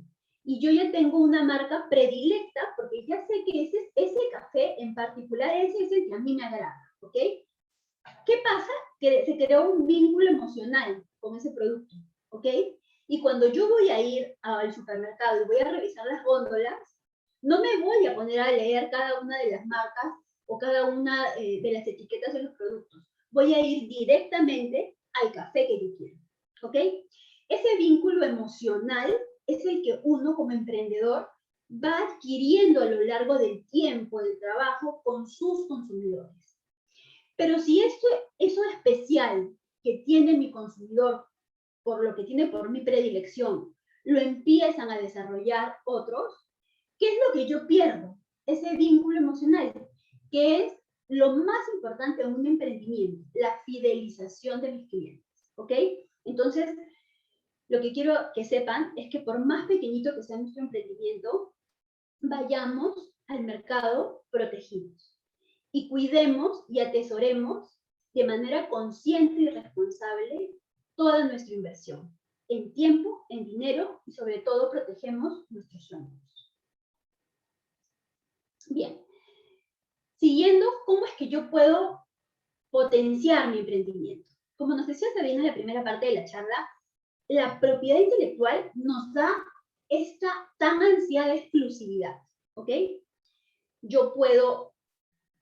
S4: Y yo ya tengo una marca predilecta porque ya sé que ese café en particular ese es el que a mí me agrada, ¿ok? ¿Qué pasa? Que se creó un vínculo emocional con ese producto, ¿ok? Y cuando yo voy a ir al supermercado y voy a revisar las góndolas, no me voy a poner a leer cada una de las marcas o cada una de las etiquetas de los productos. Voy a ir directamente al café que yo quiero, ¿ok? Ese vínculo emocional es el que uno como emprendedor va adquiriendo a lo largo del tiempo del trabajo con sus consumidores. Pero si eso especial que tiene mi consumidor, por lo que tiene por mi predilección, lo empiezan a desarrollar otros, ¿qué es lo que yo pierdo? Ese vínculo emocional, que es lo más importante en un emprendimiento, la fidelización de mis clientes, ¿ok? Entonces, lo que quiero que sepan es que por más pequeñito que sea nuestro emprendimiento, vayamos al mercado protegidos y cuidemos y atesoremos de manera consciente y responsable toda nuestra inversión, en tiempo, en dinero y sobre todo protegemos nuestros sueños. Bien, siguiendo, ¿cómo es que yo puedo potenciar mi emprendimiento? Como nos decía Sabina en la primera parte de la charla, la propiedad intelectual nos da esta tan ansiada exclusividad, ¿ok? Yo puedo,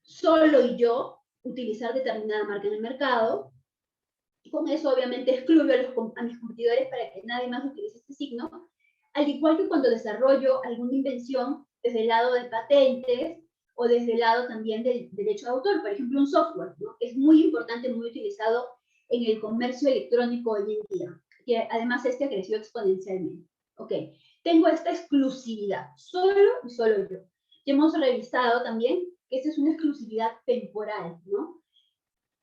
S4: solo y yo, utilizar determinada marca en el mercado, y con eso obviamente excluyo a mis competidores para que nadie más utilice este signo, al igual que cuando desarrollo alguna invención desde el lado de patentes o desde el lado también del derecho de autor, por ejemplo un software, ¿no? Es muy importante, muy utilizado en el comercio electrónico hoy en día, que además ha crecido exponencialmente. Ok, tengo esta exclusividad, solo y solo yo. Y hemos revisado también que esta es una exclusividad temporal, ¿no?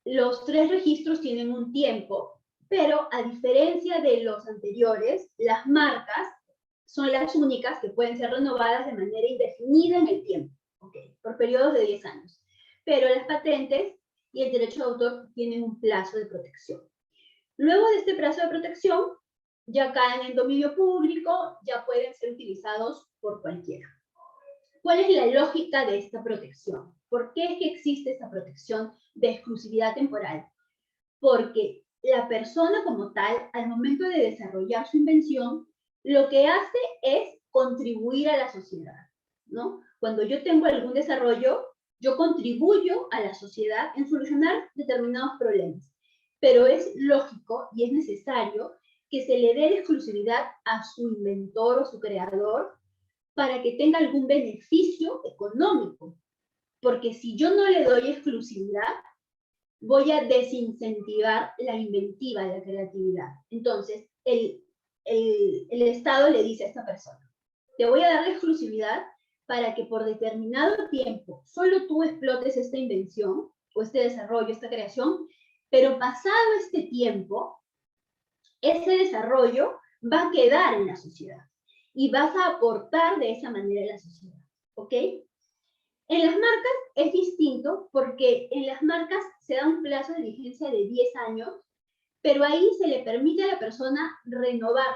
S4: Los 3 registros tienen un tiempo, pero a diferencia de los anteriores, las marcas son las únicas que pueden ser renovadas de manera indefinida en el tiempo, ¿okay? Por periodos de 10 años. Pero las patentes y el derecho de autor tienen un plazo de protección. Luego de este plazo de protección, ya caen en dominio público, ya pueden ser utilizados por cualquiera. ¿Cuál es la lógica de esta protección? ¿Por qué es que existe esta protección de exclusividad temporal? Porque la persona como tal, al momento de desarrollar su invención, lo que hace es contribuir a la sociedad, ¿no? Cuando yo tengo algún desarrollo, yo contribuyo a la sociedad en solucionar determinados problemas. Pero es lógico y es necesario que se le dé la exclusividad a su inventor o su creador para que tenga algún beneficio económico. Porque si yo no le doy exclusividad, voy a desincentivar la inventiva, la creatividad. Entonces, el Estado le dice a esta persona, te voy a dar la exclusividad para que por determinado tiempo solo tú explotes esta invención o este desarrollo, esta creación, pero pasado este tiempo, ese desarrollo va a quedar en la sociedad y vas a aportar de esa manera a la sociedad, ¿ok? En las marcas es distinto porque en las marcas se da un plazo de vigencia de 10 años, pero ahí se le permite a la persona renovarla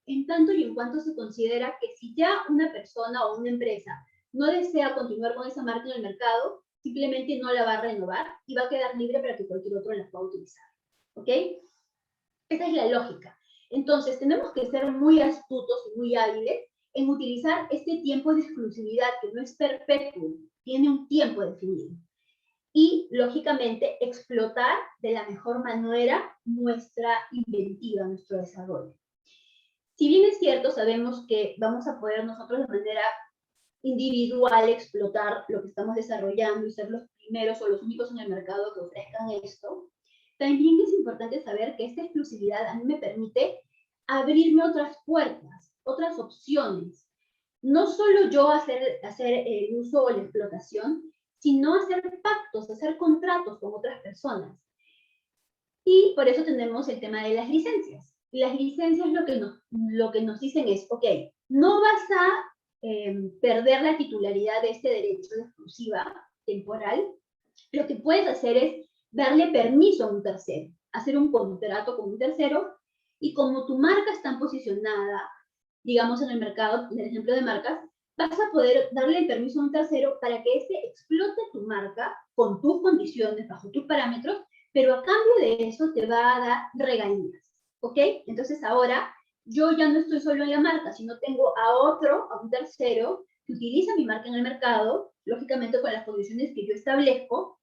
S4: en tanto y en cuanto se considera que si ya una persona o una empresa no desea continuar con esa marca en el mercado, simplemente no la va a renovar y va a quedar libre para que cualquier otro la pueda utilizar. ¿Ok? Esa es la lógica. Entonces, tenemos que ser muy astutos y muy hábiles en utilizar este tiempo de exclusividad que no es perpetuo, tiene un tiempo definido. Y, lógicamente, explotar de la mejor manera nuestra inventiva, nuestro desarrollo. Si bien es cierto, sabemos que vamos a poder nosotros de manera individual explotar lo que estamos desarrollando y ser los primeros o los únicos en el mercado que ofrezcan esto, también es importante saber que esta exclusividad a mí me permite abrirme otras puertas, otras opciones. No solo yo hacer el uso o la explotación, sino hacer pactos, hacer contratos con otras personas. Y por eso tenemos el tema de las licencias. Las licencias lo que nos dicen es, ok, no vas a perder la titularidad de este derecho de exclusiva temporal. Lo que puedes hacer es darle permiso a un tercero, hacer un contrato con un tercero, y como tu marca está posicionada, digamos, en el mercado, en el ejemplo de marcas, vas a poder darle el permiso a un tercero para que éste explote tu marca con tus condiciones, bajo tus parámetros, pero a cambio de eso te va a dar regalías, ¿ok? Entonces ahora yo ya no estoy solo en la marca, sino tengo a un tercero, que utiliza mi marca en el mercado, lógicamente con las condiciones que yo establezco,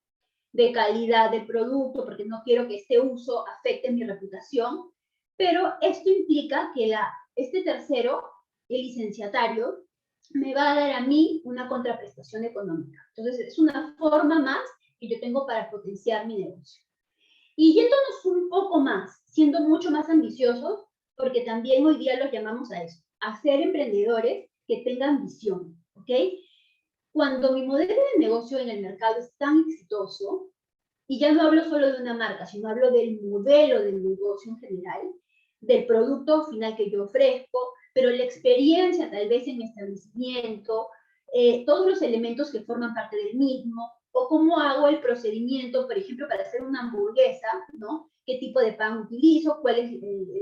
S4: de calidad del producto, porque no quiero que este uso afecte mi reputación, pero esto implica que este tercero, el licenciatario, me va a dar a mí una contraprestación económica. Entonces, es una forma más que yo tengo para potenciar mi negocio. Y yéndonos un poco más, siendo mucho más ambiciosos, porque también hoy día los llamamos a eso, a ser emprendedores que tengan visión, ¿ok? Cuando mi modelo de negocio en el mercado es tan exitoso, y ya no hablo solo de una marca, sino hablo del modelo del negocio en general, del producto final que yo ofrezco, pero la experiencia tal vez en mi establecimiento, todos los elementos que forman parte del mismo, o cómo hago el procedimiento, por ejemplo, para hacer una hamburguesa, ¿no? ¿Qué tipo de pan utilizo? ¿Cuáles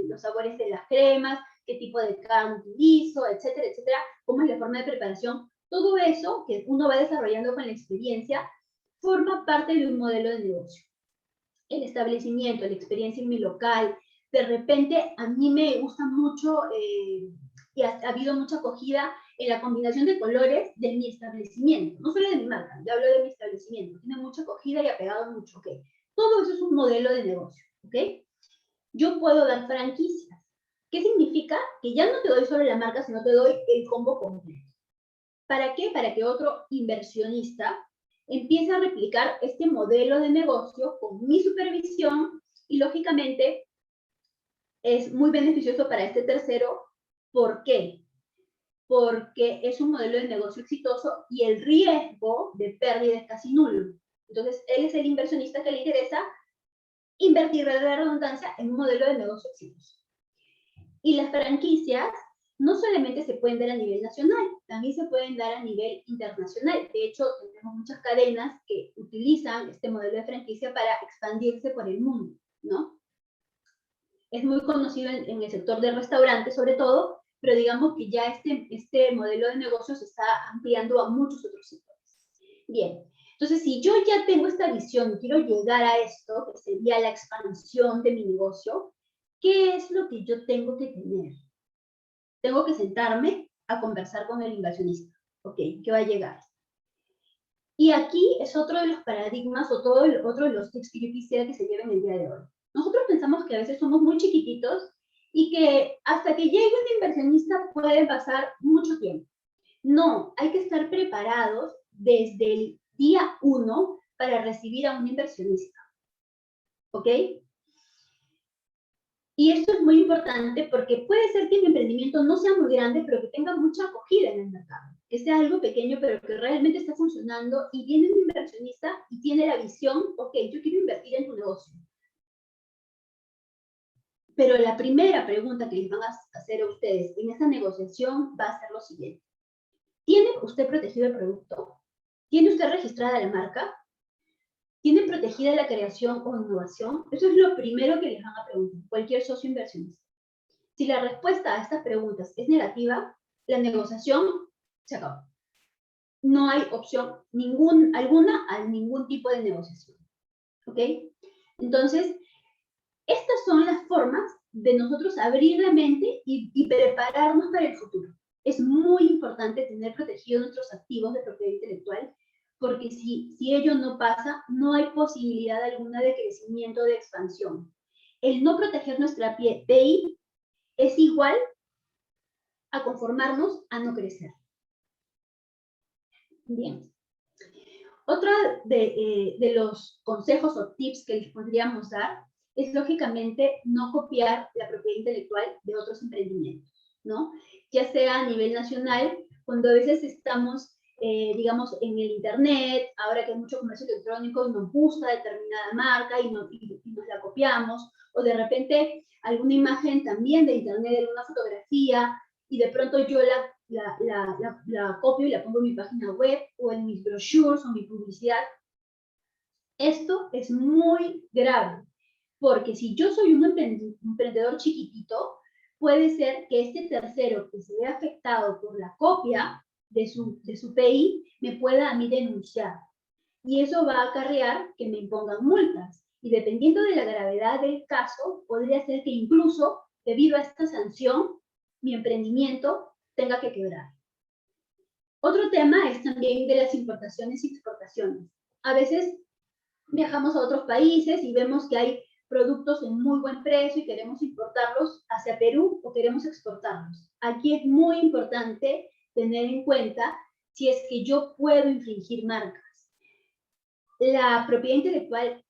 S4: los sabores de las cremas? ¿Qué tipo de carne utilizo? Etcétera, etcétera. ¿Cómo es la forma de preparación? Todo eso que uno va desarrollando con la experiencia forma parte de un modelo de negocio. El establecimiento, la experiencia en mi local, de repente a mí me gusta mucho y ha habido mucha acogida en la combinación de colores de mi establecimiento, no solo de mi marca, yo hablo de mi establecimiento, tiene mucha acogida y ha pegado mucho, ¿ok? Todo eso es un modelo de negocio, ¿ok? Yo puedo dar franquicias. ¿Qué significa? Que ya no te doy solo la marca, sino te doy el combo completo. ¿Para qué? Para que otro inversionista empiece a replicar este modelo de negocio con mi supervisión y, lógicamente, es muy beneficioso para este tercero. ¿Por qué? Porque es un modelo de negocio exitoso y el riesgo de pérdida es casi nulo. Entonces, él es el inversionista que le interesa invertir de la redundancia en un modelo de negocio exitoso. Y las franquicias no solamente se pueden dar a nivel nacional, también se pueden dar a nivel internacional. De hecho, tenemos muchas cadenas que utilizan este modelo de franquicia para expandirse por el mundo, ¿no? Es muy conocido en el sector de restaurantes, sobre todo, pero digamos que ya este modelo de negocio se está ampliando a muchos otros sectores. Bien, entonces si yo ya tengo esta visión y quiero llegar a esto, que sería la expansión de mi negocio, ¿qué es lo que yo tengo que tener? Tengo que sentarme a conversar con el inversionista, ¿ok? ¿Qué va a llegar? Y aquí es otro de los paradigmas o otro de los tips que yo quisiera que se lleven el día de hoy. Nosotros pensamos que a veces somos muy chiquititos y que hasta que llegue un inversionista puede pasar mucho tiempo. No, hay que estar preparados desde el día 1 para recibir a un inversionista, ¿ok? Y esto es muy importante porque puede ser que mi emprendimiento no sea muy grande, pero que tenga mucha acogida en el mercado. Que sea algo pequeño, pero que realmente está funcionando y viene un inversionista y tiene la visión, ok, yo quiero invertir en tu negocio. Pero la primera pregunta que les van a hacer a ustedes en esa negociación va a ser lo siguiente. ¿Tiene usted protegido el producto? ¿Tiene usted registrada la marca? ¿Tiene protegida la creación o innovación? Eso es lo primero que les van a preguntar cualquier socio inversionista. Si la respuesta a estas preguntas es negativa, la negociación se acabó. No hay opción alguna a ningún tipo de negociación. ¿Ok? Entonces, estas son las formas de nosotros abrir la mente y prepararnos para el futuro. Es muy importante tener protegidos nuestros activos de propiedad intelectual, porque si ello no pasa, no hay posibilidad alguna de crecimiento, de expansión. El no proteger nuestra PI es igual a conformarnos a no crecer. Bien. Otra de los consejos o tips que les podríamos dar es, lógicamente, no copiar la propiedad intelectual de otros emprendimientos, ¿no? Ya sea a nivel nacional, cuando a veces estamos, digamos, en el Internet, ahora que hay mucho comercio electrónico y nos gusta determinada marca y nos la copiamos, o de repente alguna imagen también de Internet, alguna fotografía, y de pronto yo la copio y la pongo en mi página web o en mis brochures o mi publicidad. Esto es muy grave, porque si yo soy un emprendedor chiquitito, puede ser que este tercero que se ve afectado por la copia de su PI me pueda a mí denunciar. Y eso va a acarrear que me impongan multas. Y dependiendo de la gravedad del caso, podría ser que incluso, debido a esta sanción, mi emprendimiento tenga que quebrar. Otro tema es también de las importaciones y exportaciones. A veces viajamos a otros países y vemos que hay productos en muy buen precio y queremos importarlos hacia Perú o queremos exportarlos. Aquí es muy importante tener en cuenta si es que yo puedo infringir marcas. La propiedad intelectual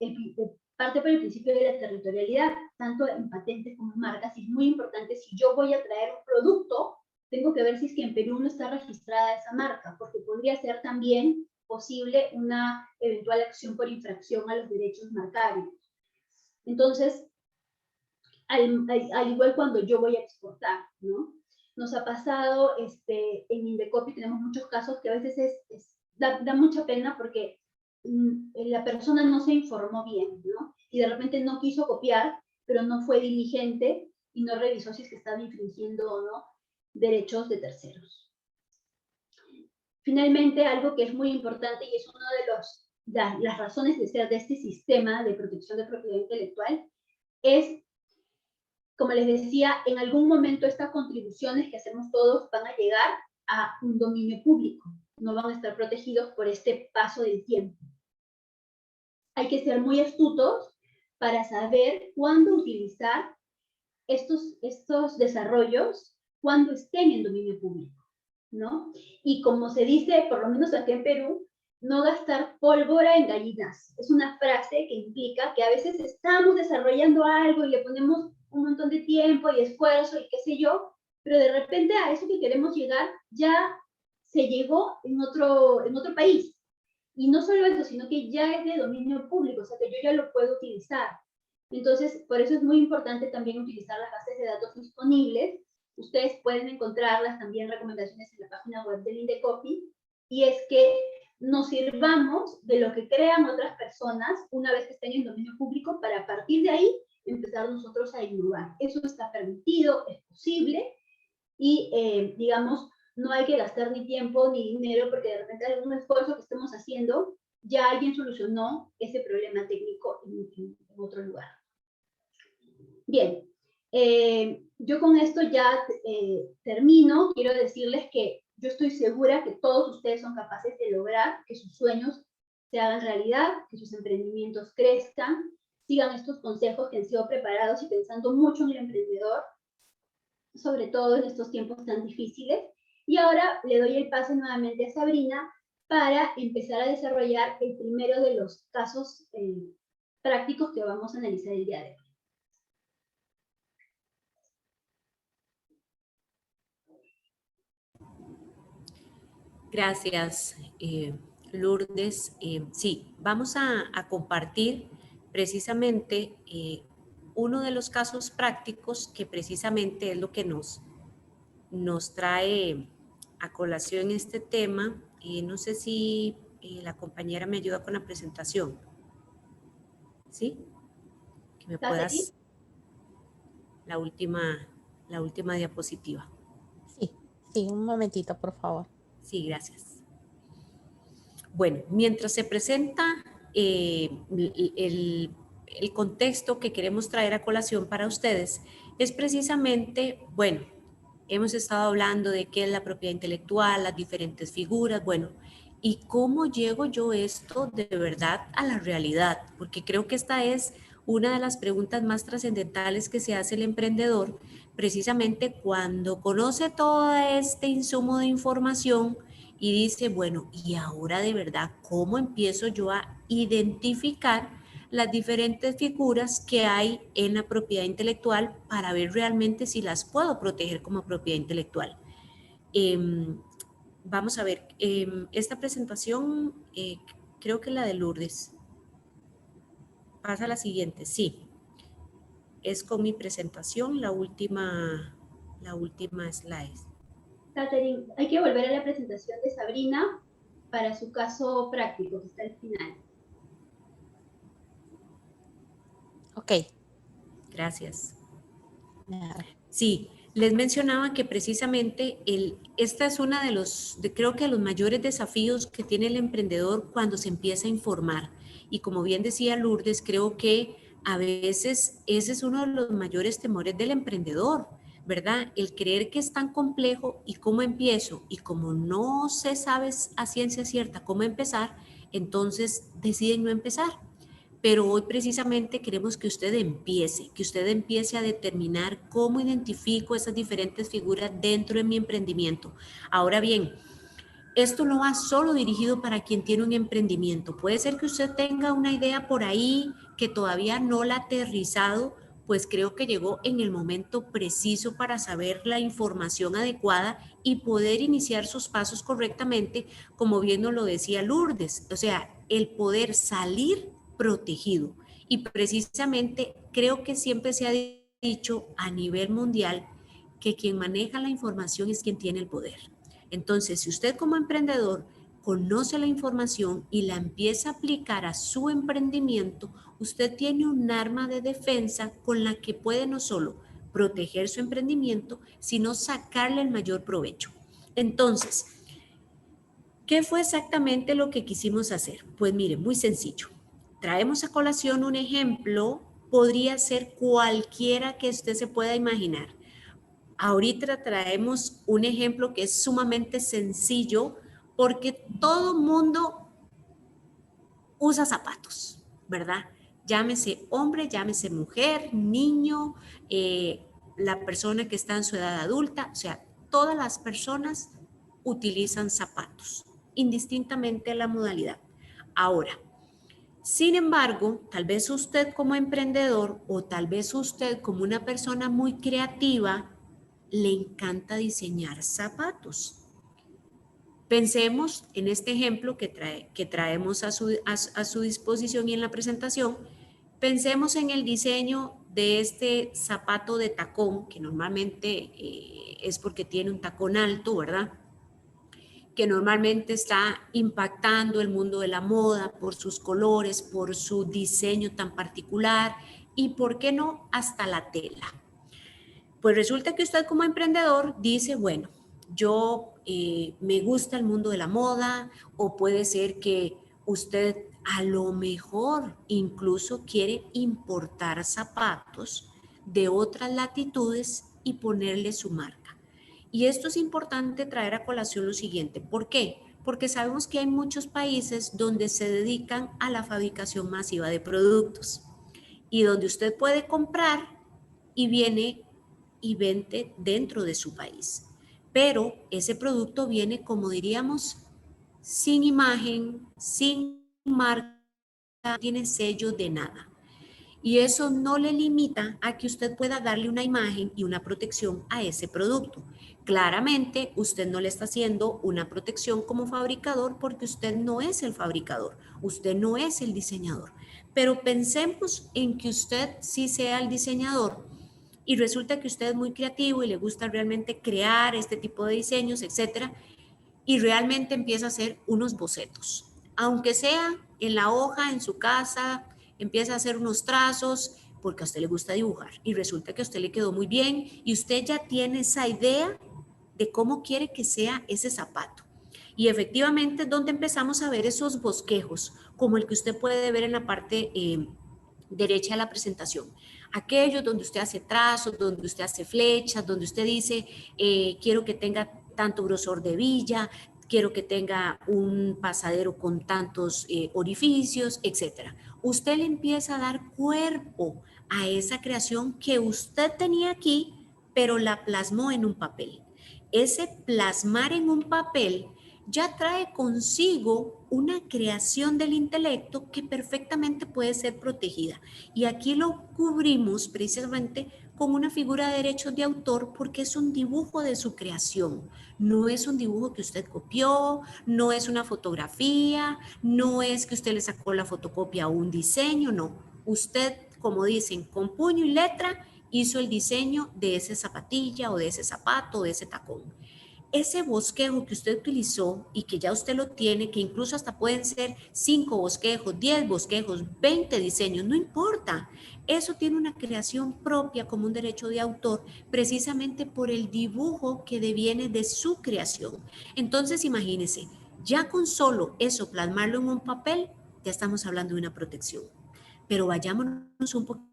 S4: parte por el principio de la territorialidad, tanto en patentes como en marcas, y es muy importante, si yo voy a traer un producto, tengo que ver si es que en Perú no está registrada esa marca, porque podría ser también posible una eventual acción por infracción a los derechos marcarios. Entonces, al igual cuando yo voy a exportar, ¿no? Nos ha pasado, en Indecopi tenemos muchos casos que a veces da mucha pena porque la persona no se informó bien, ¿no? Y de repente no quiso copiar, pero no fue diligente y no revisó si es que estaba infringiendo o no derechos de terceros. Finalmente, algo que es muy importante y es una de las razones de ser de este sistema de protección de propiedad intelectual es, como les decía, en algún momento estas contribuciones que hacemos todos van a llegar a un dominio público, no van a estar protegidos por este paso del tiempo. Hay que ser muy astutos para saber cuándo utilizar estos desarrollos cuando estén en dominio público, ¿no? Y como se dice, por lo menos aquí en Perú, no gastar pólvora en gallinas. Es una frase que implica que a veces estamos desarrollando algo y le ponemos un montón de tiempo y esfuerzo y qué sé yo, pero de repente a eso que queremos llegar ya se llegó en otro país. Y no solo eso, sino que ya es de dominio público, o sea que yo ya lo puedo utilizar. Entonces, por eso es muy importante también utilizar las bases de datos disponibles. Ustedes pueden encontrarlas también, recomendaciones en la página web del Indecopy, y es que nos sirvamos de lo que crean otras personas una vez que estén en dominio público para a partir de ahí empezar nosotros a innovar. Eso está permitido, es posible, y digamos, no hay que gastar ni tiempo ni dinero porque de repente algún esfuerzo que estemos haciendo, ya alguien solucionó ese problema técnico en otro lugar. Bien, yo con esto ya termino. Quiero decirles que yo estoy segura que todos ustedes son capaces de lograr que sus sueños se hagan realidad, que sus emprendimientos crezcan, sigan estos consejos que han sido preparados y pensando mucho en el emprendedor, sobre todo en estos tiempos tan difíciles. Y ahora le doy el pase nuevamente a Sabrina para empezar a desarrollar el primero de los casos prácticos que vamos a analizar el día de hoy.
S2: Gracias, Lourdes. Sí, vamos a compartir precisamente uno de los casos prácticos que precisamente es lo que nos trae a colación este tema. No sé si la compañera me ayuda con la presentación. ¿Sí? Que me puedas... La última diapositiva.
S3: Sí, un momentito, por favor.
S2: Sí, gracias. Bueno, mientras se presenta el contexto que queremos traer a colación para ustedes, es precisamente, bueno, hemos estado hablando de qué es la propiedad intelectual, las diferentes figuras, bueno, y cómo llego yo esto de verdad a la realidad, porque creo que esta es una de las preguntas más trascendentales que se hace el emprendedor, precisamente cuando conoce todo este insumo de información y dice, bueno, y ahora de verdad, ¿cómo empiezo yo a identificar las diferentes figuras que hay en la propiedad intelectual para ver realmente si las puedo proteger como propiedad intelectual? Vamos a ver, esta presentación, creo que la de Lourdes. Pasa a la siguiente, sí. Es con mi presentación la última slide.
S4: Catherine, hay que volver a la presentación de Sabrina para su caso práctico, que está al final.
S3: Ok.
S2: Gracias.
S3: Nada.
S2: Sí, les mencionaba que precisamente esta es una de creo que los mayores desafíos que tiene el emprendedor cuando se empieza a informar. Y como bien decía Lourdes, creo que a veces ese es uno de los mayores temores del emprendedor, ¿verdad? El creer que es tan complejo y cómo empiezo, y como no se sabe a ciencia cierta cómo empezar, entonces deciden no empezar. Pero hoy precisamente queremos que usted empiece a determinar cómo identifico esas diferentes figuras dentro de mi emprendimiento. Ahora bien, esto no va solo dirigido para quien tiene un emprendimiento. Puede ser que usted tenga una idea por ahí que todavía no la ha aterrizado, pues creo que llegó en el momento preciso para saber la información adecuada y poder iniciar sus pasos correctamente, como bien nos lo decía Lourdes. O sea, el poder salir protegido. Y precisamente creo que siempre se ha dicho a nivel mundial que quien maneja la información es quien tiene el poder. Entonces, si usted como emprendedor conoce la información y la empieza a aplicar a su emprendimiento, usted tiene un arma de defensa con la que puede no solo proteger su emprendimiento, sino sacarle el mayor provecho. Entonces, ¿qué fue exactamente lo que quisimos hacer? Pues mire, muy sencillo. Traemos a colación un ejemplo, podría ser cualquiera que usted se pueda imaginar. Ahorita traemos un ejemplo que es sumamente sencillo porque todo mundo usa zapatos, ¿verdad? Llámese hombre, llámese mujer, niño, la persona que está en su edad adulta, o sea, todas las personas utilizan zapatos, indistintamente la modalidad. Ahora, sin embargo, tal vez usted como emprendedor o tal vez usted como una persona muy creativa le encanta diseñar zapatos. Pensemos en este ejemplo que traemos a su disposición y en la presentación. Pensemos en el diseño de este zapato de tacón, que normalmente es porque tiene un tacón alto, ¿verdad? Que normalmente está impactando el mundo de la moda por sus colores, por su diseño tan particular y, ¿por qué no?, hasta la tela. Pues resulta que usted como emprendedor dice, bueno, yo me gusta el mundo de la moda, o puede ser que usted a lo mejor incluso quiere importar zapatos de otras latitudes y ponerle su marca. Y esto es importante traer a colación lo siguiente. ¿Por qué? Porque sabemos que hay muchos países donde se dedican a la fabricación masiva de productos y donde usted puede comprar y viene y vende dentro de su país. Pero ese producto viene, como diríamos, sin imagen, sin marca, no tiene sello de nada. Y eso no le limita a que usted pueda darle una imagen y una protección a ese producto. Claramente, usted no le está haciendo una protección como fabricador porque usted no es el fabricador, usted no es el diseñador. Pero pensemos en que usted sí sea el diseñador y resulta que usted es muy creativo y le gusta realmente crear este tipo de diseños, etcétera, y realmente empieza a hacer unos bocetos. Aunque sea en la hoja, en su casa, empieza a hacer unos trazos porque a usted le gusta dibujar y resulta que a usted le quedó muy bien y usted ya tiene esa idea de cómo quiere que sea ese zapato. Y efectivamente es donde empezamos a ver esos bosquejos, como el que usted puede ver en la parte derecha de la presentación. Aquellos donde usted hace trazos, donde usted hace flechas, donde usted dice, quiero que tenga tanto grosor de villa, quiero que tenga un pasadero con tantos orificios, etc. Usted le empieza a dar cuerpo a esa creación que usted tenía aquí, pero la plasmó en un papel. Ese plasmar en un papel ya trae consigo una creación del intelecto que perfectamente puede ser protegida. Y aquí lo cubrimos precisamente con una figura de derechos de autor porque es un dibujo de su creación. No es un dibujo que usted copió, no es una fotografía, no es que usted le sacó la fotocopia a un diseño, no. Usted, como dicen, con puño y letra hizo el diseño de esa zapatilla o de ese zapato o de ese tacón. Ese bosquejo que usted utilizó y que ya usted lo tiene, que incluso hasta pueden ser 5 bosquejos, 10 bosquejos, 20 diseños, no importa. Eso tiene una creación propia como un derecho de autor, precisamente por el dibujo que deviene de su creación. Entonces, imagínese, ya con solo eso, plasmarlo en un papel, ya estamos hablando de una protección. Pero vayámonos un poco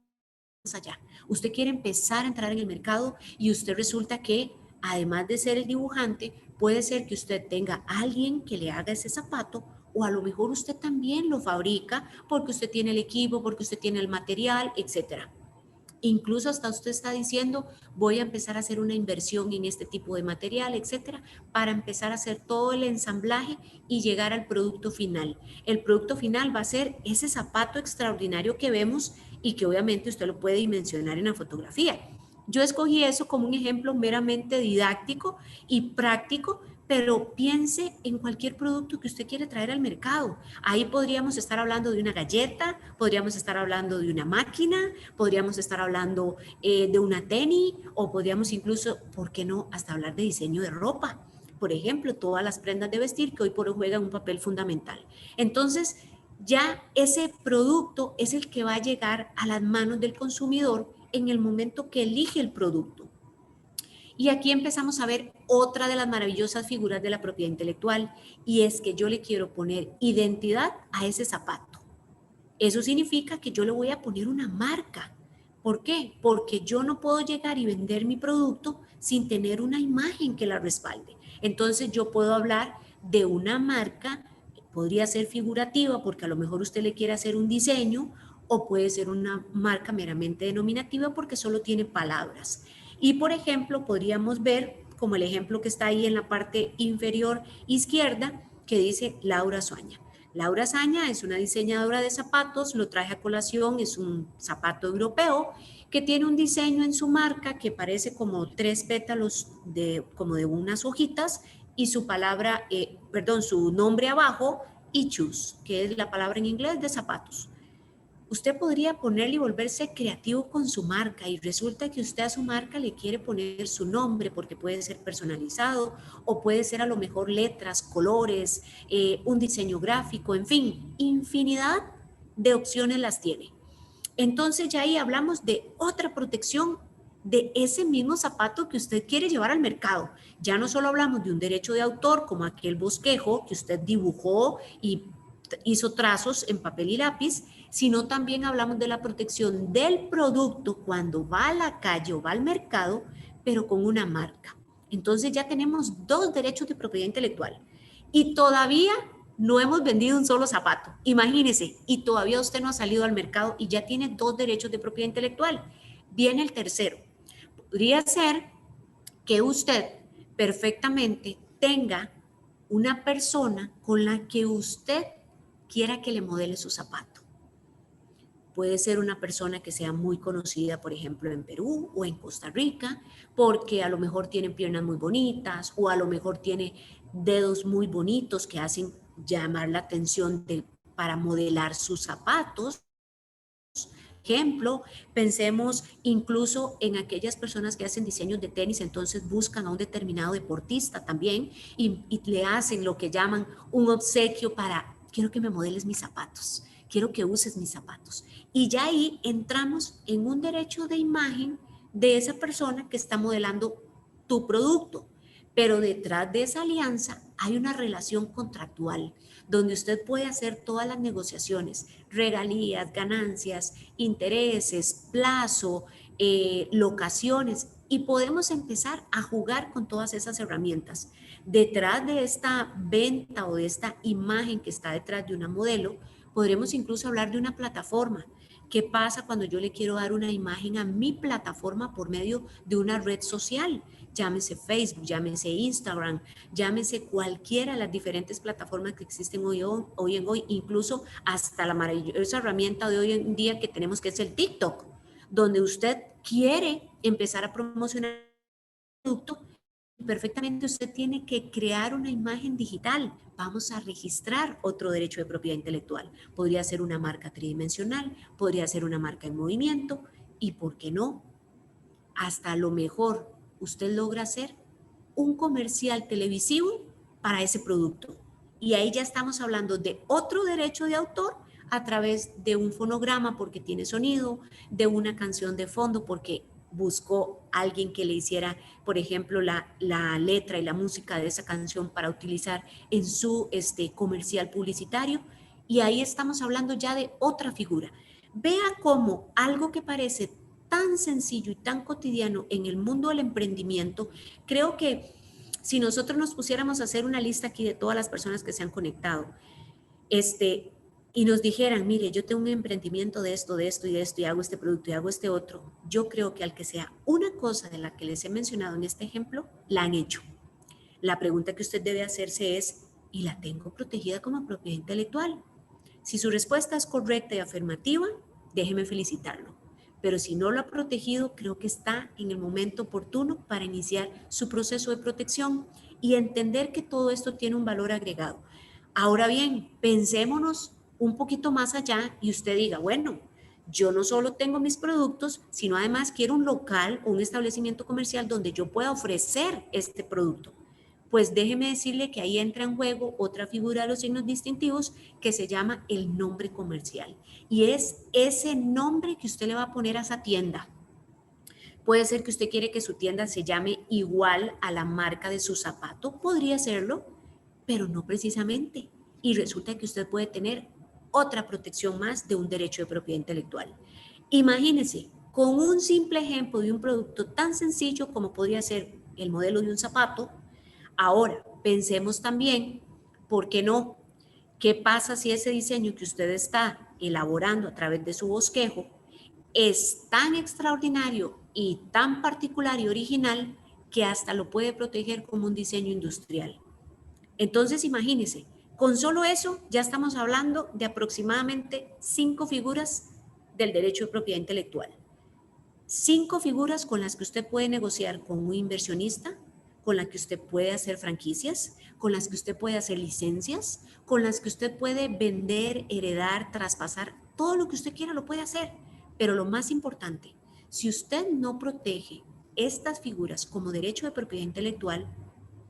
S2: más allá. Usted quiere empezar a entrar en el mercado y usted resulta que además de ser el dibujante, puede ser que usted tenga a alguien que le haga ese zapato o a lo mejor usted también lo fabrica porque usted tiene el equipo, porque usted tiene el material, etcétera. Incluso hasta usted está diciendo, voy a empezar a hacer una inversión en este tipo de material, etcétera, para empezar a hacer todo el ensamblaje y llegar al producto final. El producto final va a ser ese zapato extraordinario que vemos y que obviamente usted lo puede dimensionar en la fotografía. Yo escogí eso como un ejemplo meramente didáctico y práctico, pero piense en cualquier producto que usted quiere traer al mercado. Ahí podríamos estar hablando de una galleta, podríamos estar hablando de una máquina, podríamos estar hablando de una tenis o podríamos incluso, ¿por qué no?, hasta hablar de diseño de ropa. Por ejemplo, todas las prendas de vestir que hoy por hoy juegan un papel fundamental. Entonces, ya ese producto es el que va a llegar a las manos del consumidor en el momento que elige el producto. Y aquí empezamos a ver otra de las maravillosas figuras de la propiedad intelectual, y es que yo le quiero poner identidad a ese zapato. Eso significa que yo le voy a poner una marca. ¿Por qué? Porque yo no puedo llegar y vender mi producto sin tener una imagen que la respalde. Entonces yo puedo hablar de una marca, podría ser figurativa porque a lo mejor usted le quiere hacer un diseño, o puede ser una marca meramente denominativa porque solo tiene palabras. Y por ejemplo, podríamos ver como el ejemplo que está ahí en la parte inferior izquierda, que dice Laura Suaña. Laura Suaña es una diseñadora de zapatos, lo traje a colación, es un zapato europeo que tiene un diseño en su marca que parece como 3 pétalos como de unas hojitas, y su su nombre abajo, y shoes, que es la palabra en inglés de zapatos. Usted podría ponerle y volverse creativo con su marca, y resulta que usted a su marca le quiere poner su nombre porque puede ser personalizado, o puede ser a lo mejor letras, colores, un diseño gráfico, en fin, infinidad de opciones las tiene. Entonces ya ahí hablamos de otra protección de ese mismo zapato que usted quiere llevar al mercado. Ya no solo hablamos de un derecho de autor como aquel bosquejo que usted dibujó y hizo trazos en papel y lápiz, sino también hablamos de la protección del producto cuando va a la calle o va al mercado, pero con una marca. Entonces ya tenemos 2 derechos de propiedad intelectual y todavía no hemos vendido un solo zapato. Imagínese, y todavía usted no ha salido al mercado y ya tiene 2 derechos de propiedad intelectual. Viene el tercero. Podría ser que usted perfectamente tenga una persona con la que usted quiera que le modele su zapato. Puede ser una persona que sea muy conocida, por ejemplo, en Perú o en Costa Rica, porque a lo mejor tiene piernas muy bonitas, o a lo mejor tiene dedos muy bonitos que hacen llamar la atención para modelar sus zapatos. Ejemplo, pensemos incluso en aquellas personas que hacen diseños de tenis, entonces buscan a un determinado deportista también y le hacen lo que llaman un obsequio para, quiero que me modeles mis zapatos, quiero que uses mis zapatos. Y ya ahí entramos en un derecho de imagen de esa persona que está modelando tu producto. Pero detrás de esa alianza hay una relación contractual donde usted puede hacer todas las negociaciones, regalías, ganancias, intereses, plazo, locaciones, y podemos empezar a jugar con todas esas herramientas. Detrás de esta venta o de esta imagen que está detrás de una modelo, podremos incluso hablar de una plataforma. ¿Qué pasa cuando yo le quiero dar una imagen a mi plataforma por medio de una red social? Llámese Facebook, llámese Instagram, llámese cualquiera de las diferentes plataformas que existen hoy en hoy, incluso hasta la maravillosa herramienta de hoy en día que tenemos, que es el TikTok, donde usted quiere empezar a promocionar el producto. Perfectamente usted tiene que crear una imagen digital. Vamos a registrar otro derecho de propiedad intelectual. Podría ser una marca tridimensional, podría ser una marca en movimiento, y ¿por qué no? Hasta a lo mejor usted logra hacer un comercial televisivo para ese producto. Y ahí ya estamos hablando de otro derecho de autor a través de un fonograma porque tiene sonido, de una canción de fondo porque buscó alguien que le hiciera, por ejemplo, la letra y la música de esa canción para utilizar en su comercial publicitario. Y ahí estamos hablando ya de otra figura. Vea cómo algo que parece tan sencillo y tan cotidiano en el mundo del emprendimiento, creo que si nosotros nos pusiéramos a hacer una lista aquí de todas las personas que se han conectado, y nos dijeran, mire, yo tengo un emprendimiento de esto y de esto, y hago este producto y hago este otro, yo creo que al que sea una cosa de la que les he mencionado en este ejemplo, la han hecho. La pregunta que usted debe hacerse es, ¿y la tengo protegida como propiedad intelectual? Si su respuesta es correcta y afirmativa, déjeme felicitarlo. Pero si no lo ha protegido, creo que está en el momento oportuno para iniciar su proceso de protección y entender que todo esto tiene un valor agregado. Ahora bien, pensémonos un poquito más allá y usted diga, bueno, yo no solo tengo mis productos, sino además quiero un local o un establecimiento comercial donde yo pueda ofrecer este producto. Pues déjeme decirle que ahí entra en juego otra figura de los signos distintivos que se llama el nombre comercial. Y es ese nombre que usted le va a poner a esa tienda. Puede ser que usted quiere que su tienda se llame igual a la marca de su zapato, podría serlo, pero no precisamente. Y resulta que usted puede tener otra protección más de un derecho de propiedad intelectual. Imagínese, con un simple ejemplo de un producto tan sencillo como podría ser el modelo de un zapato. Ahora, pensemos también, ¿por qué no? ¿Qué pasa si ese diseño que usted está elaborando a través de su bosquejo es tan extraordinario y tan particular y original que hasta lo puede proteger como un diseño industrial? Entonces, imagínese, con solo eso ya estamos hablando de aproximadamente 5 figuras del derecho de propiedad intelectual. 5 figuras con las que usted puede negociar con un inversionista, con las que usted puede hacer franquicias, con las que usted puede hacer licencias, con las que usted puede vender, heredar, traspasar, todo lo que usted quiera lo puede hacer. Pero lo más importante, si usted no protege estas figuras como derecho de propiedad intelectual,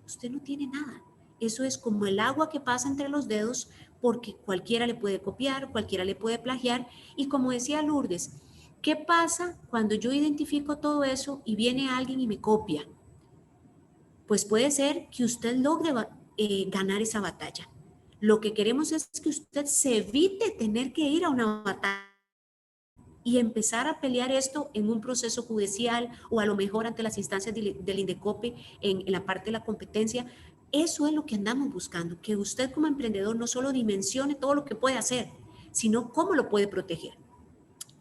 S2: usted no tiene nada. Eso es como el agua que pasa entre los dedos, porque cualquiera le puede copiar, cualquiera le puede plagiar. Y como decía Lourdes, ¿qué pasa cuando yo identifico todo eso y viene alguien y me copia? Pues puede ser que usted logre ganar esa batalla. Lo que queremos es que usted se evite tener que ir a una batalla y empezar a pelear esto en un proceso judicial o a lo mejor ante las instancias del INDECOPE en la parte de la competencia. Eso es lo que andamos buscando, que usted como emprendedor no solo dimensione todo lo que puede hacer, sino cómo lo puede proteger.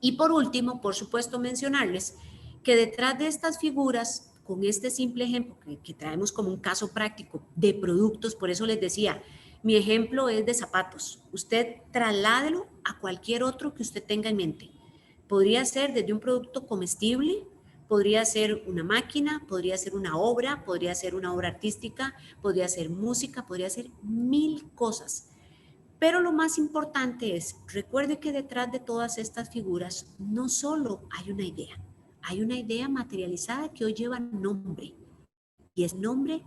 S2: Y por último, por supuesto, mencionarles que detrás de estas figuras, con este simple ejemplo que traemos como un caso práctico de productos, por eso les decía, mi ejemplo es de zapatos. Usted trasládelo a cualquier otro que usted tenga en mente. Podría ser desde un producto comestible, podría ser una máquina, podría ser una obra artística, podría ser música, podría ser 1000 cosas. Pero lo más importante es, recuerde que detrás de todas estas figuras no solo hay una idea materializada que hoy lleva nombre, y es nombre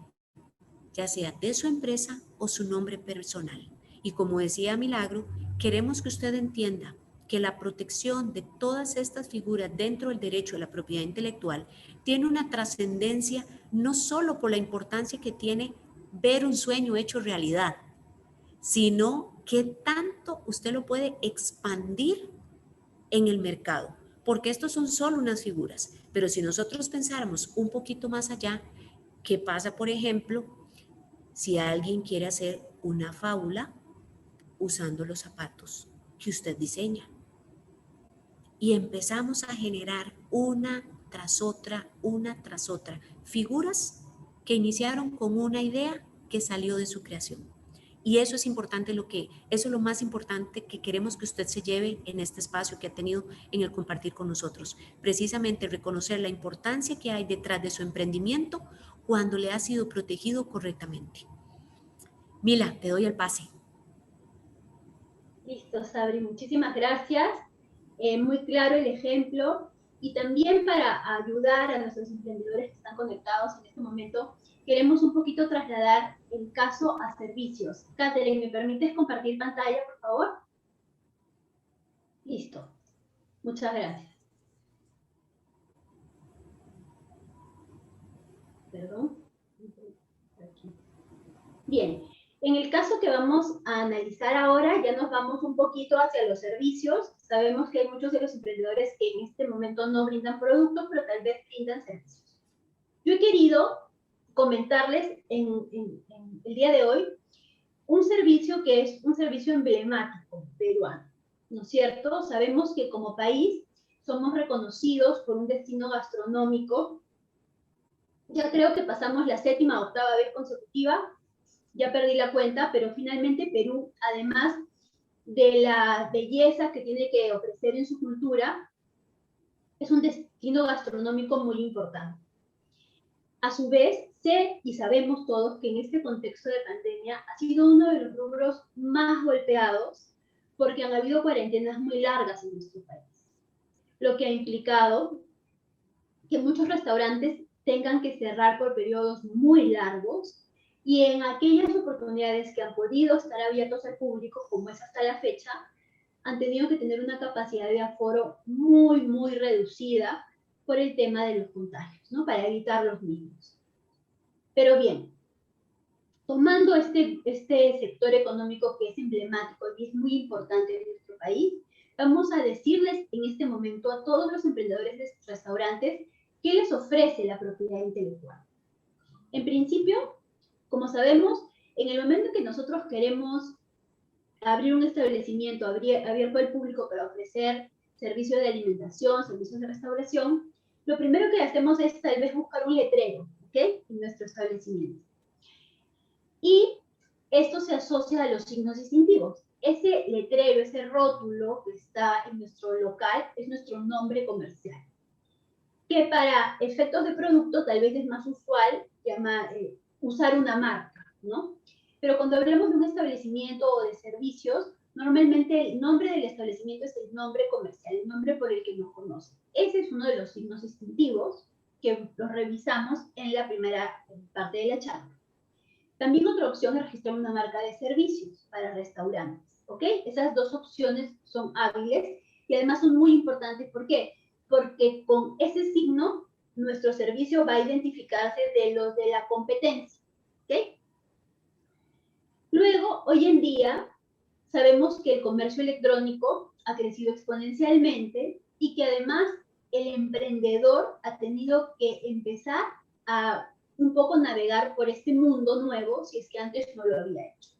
S2: ya sea de su empresa o su nombre personal. Y como decía Milagro, queremos que usted entienda que la protección de todas estas figuras dentro del derecho a la propiedad intelectual tiene una trascendencia no solo por la importancia que tiene ver un sueño hecho realidad, sino que tanto usted lo puede expandir en el mercado, porque estos son solo unas figuras, pero si nosotros pensáramos un poquito más allá, ¿qué pasa, por ejemplo, si alguien quiere hacer una fábula usando los zapatos que usted diseña? Y empezamos a generar una tras otra, figuras que iniciaron con una idea que salió de su creación. Y eso es importante, eso es lo más importante que queremos que usted se lleve en este espacio que ha tenido en el compartir con nosotros. Precisamente reconocer la importancia que hay detrás de su emprendimiento cuando le ha sido protegido correctamente. Mila, te doy el pase.
S4: Listo, Sabri, muchísimas gracias. Muy claro el ejemplo. Y también para ayudar a nuestros emprendedores que están conectados en este momento, queremos un poquito trasladar el caso a servicios. Catherine, ¿me permites compartir pantalla, por favor? Listo. Muchas gracias. Perdón. Aquí. Bien. En el caso que vamos a analizar ahora, ya nos vamos un poquito hacia los servicios. Sabemos que hay muchos de los emprendedores que en este momento no brindan productos, pero tal vez brindan servicios. Yo he querido comentarles en el día de hoy un servicio que es un servicio emblemático peruano, ¿no es cierto? Sabemos que como país somos reconocidos por un destino gastronómico. Ya creo que pasamos la 7ª o 8ª vez consecutiva, ya perdí la cuenta, pero finalmente Perú, además de la belleza que tiene que ofrecer en su cultura, es un destino gastronómico muy importante. A su vez, sé y sabemos todos que en este contexto de pandemia ha sido uno de los rubros más golpeados porque han habido cuarentenas muy largas en nuestro país, lo que ha implicado que muchos restaurantes tengan que cerrar por periodos muy largos Y en aquellas oportunidades que han podido estar abiertos al público, como es hasta la fecha, han tenido que tener una capacidad de aforo muy, muy reducida por el tema de los contagios, ¿no? Para evitar los mismos. Pero bien, tomando este sector económico que es emblemático y es muy importante en nuestro país, vamos a decirles en este momento a todos los emprendedores de restaurantes qué les ofrece la propiedad intelectual. En principio, como sabemos, en el momento que nosotros queremos abrir un establecimiento abierto al público para ofrecer servicios de alimentación, servicios de restauración, lo primero que hacemos es tal vez buscar un letrero, ¿ok? En nuestro establecimiento. Y esto se asocia a los signos distintivos. Ese letrero, ese rótulo que está en nuestro local es nuestro nombre comercial, que para efectos de producto tal vez es más usual usar una marca, ¿no? Pero cuando hablamos de un establecimiento o de servicios, normalmente el nombre del establecimiento es el nombre comercial, el nombre por el que nos conocen. Ese es uno de los signos distintivos que los revisamos en la primera parte de la charla. También otra opción es registrar una marca de servicios para restaurantes, ¿ok? Esas dos opciones son hábiles y además son muy importantes. ¿Por qué? Porque con ese signo nuestro servicio va a identificarse de los de la competencia, ¿ok? Luego, hoy en día, sabemos que el comercio electrónico ha crecido exponencialmente y que además el emprendedor ha tenido que empezar a un poco navegar por este mundo nuevo, si es que antes no lo había hecho.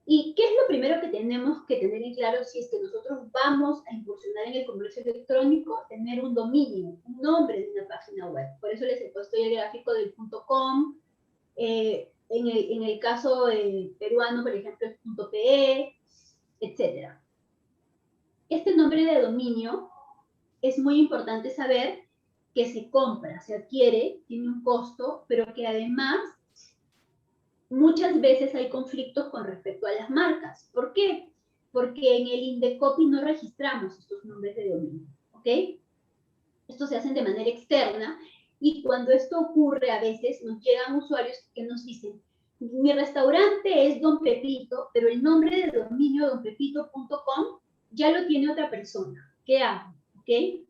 S4: ¿Y qué es lo primero que tenemos que tener en claro si es que nosotros vamos a incursionar en el comercio electrónico? Tener un dominio, un nombre de una página web. Por eso les he puesto el gráfico del .com. En el caso peruano, por ejemplo, es .pe, etc. Este nombre de dominio es muy importante saber que se compra, se adquiere, tiene un costo, pero que además muchas veces hay conflictos con respecto a las marcas. ¿Por qué? Porque en el Indecopi no registramos estos nombres de dominio, ¿ok? Estos se hacen de manera externa y cuando esto ocurre a veces nos llegan usuarios que nos dicen: mi restaurante es Don Pepito, pero el nombre de dominio donpepito.com ya lo tiene otra persona. ¿Qué hago? ¿Ok?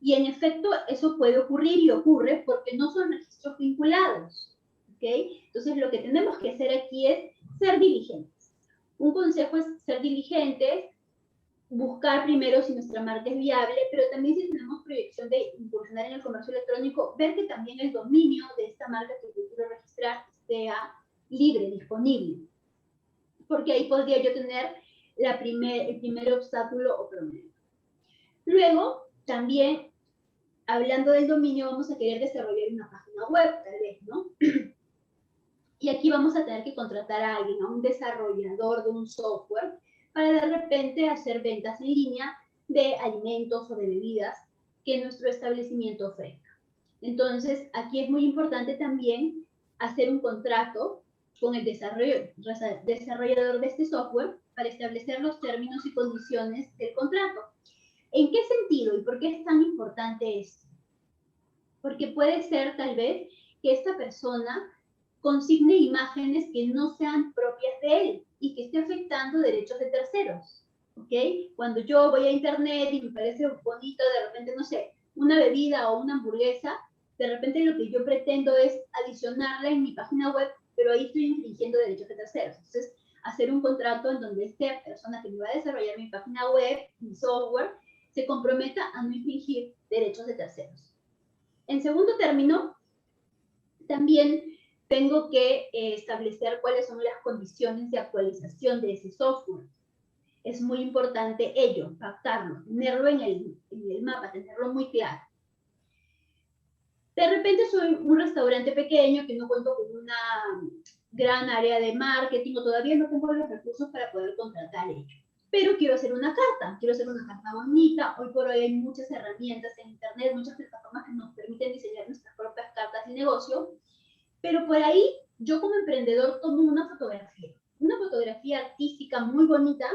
S4: Y en efecto, eso puede ocurrir y ocurre porque no son registros vinculados. ¿Ok? Entonces, lo que tenemos que hacer aquí es ser diligentes. Un consejo es ser diligentes, buscar primero si nuestra marca es viable, pero también si tenemos proyección de incursionar en el comercio electrónico, ver que también el dominio de esta marca que yo quiero registrar sea libre, disponible. Porque ahí podría yo tener el primer obstáculo o problema. Luego, también, hablando del dominio, vamos a querer desarrollar una página web, tal vez, ¿no? Y aquí vamos a tener que contratar a alguien, a un desarrollador de un software, para de repente hacer ventas en línea de alimentos o de bebidas que nuestro establecimiento ofrezca. Entonces, aquí es muy importante también hacer un contrato con el desarrollador de este software para establecer los términos y condiciones del contrato. ¿En qué sentido y por qué es tan importante esto? Porque puede ser tal vez que esta persona consigne imágenes que no sean propias de él y que esté afectando derechos de terceros. ¿Ok? Cuando yo voy a internet y me parece bonito, de repente, no sé, una bebida o una hamburguesa, de repente lo que yo pretendo es adicionarla en mi página web, pero ahí estoy infringiendo derechos de terceros. Entonces, hacer un contrato en donde esta persona que me va a desarrollar mi página web, mi software, se comprometa a no infringir derechos de terceros. En segundo término, también tengo que establecer cuáles son las condiciones de actualización de ese software. Es muy importante ello, pactarlo, tenerlo en el mapa, tenerlo muy claro. De repente soy un restaurante pequeño que no cuento con una gran área de marketing o todavía no tengo los recursos para poder contratar ello. Pero quiero hacer una carta bonita. Hoy por hoy hay muchas herramientas en internet, muchas plataformas que nos permiten diseñar nuestras propias cartas de negocio. Pero por ahí, yo como emprendedor tomo una fotografía artística muy bonita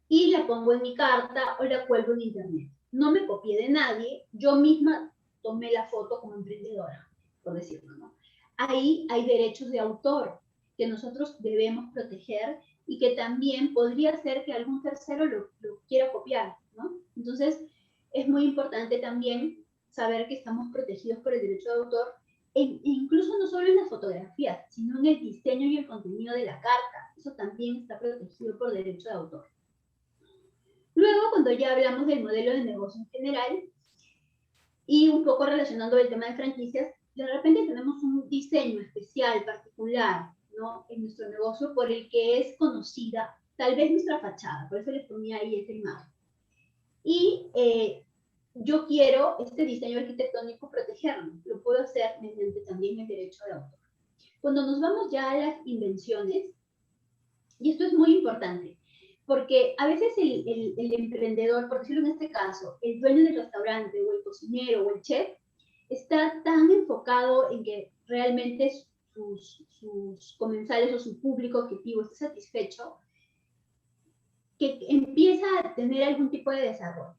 S4: y la pongo en mi carta o la cuelgo en internet. No me copié de nadie, yo misma tomé la foto como emprendedora, por decirlo, ¿no? ahí hay derechos de autor que nosotros debemos proteger y que también podría ser que algún tercero lo quiera copiar, ¿no? Entonces, es muy importante también saber que estamos protegidos por el derecho de autor, incluso no solo en las fotografías, sino en el diseño y el contenido de la carta. Eso también está protegido por derecho de autor. Luego, cuando ya hablamos del modelo de negocio en general, y un poco relacionando el tema de franquicias, de repente tenemos un diseño especial, particular, ¿no? En nuestro negocio por el que es conocida tal vez nuestra fachada, por eso les ponía ahí esa imagen. Y yo quiero este diseño arquitectónico protegerlo, lo puedo hacer mediante también el derecho de autor. Cuando nos vamos ya a las invenciones, y esto es muy importante, porque a veces el emprendedor, por decirlo en este caso, el dueño del restaurante o el cocinero o el chef, está tan enfocado en que realmente sus comensales o su público objetivo esté satisfecho, que empieza a tener algún tipo de desarrollo.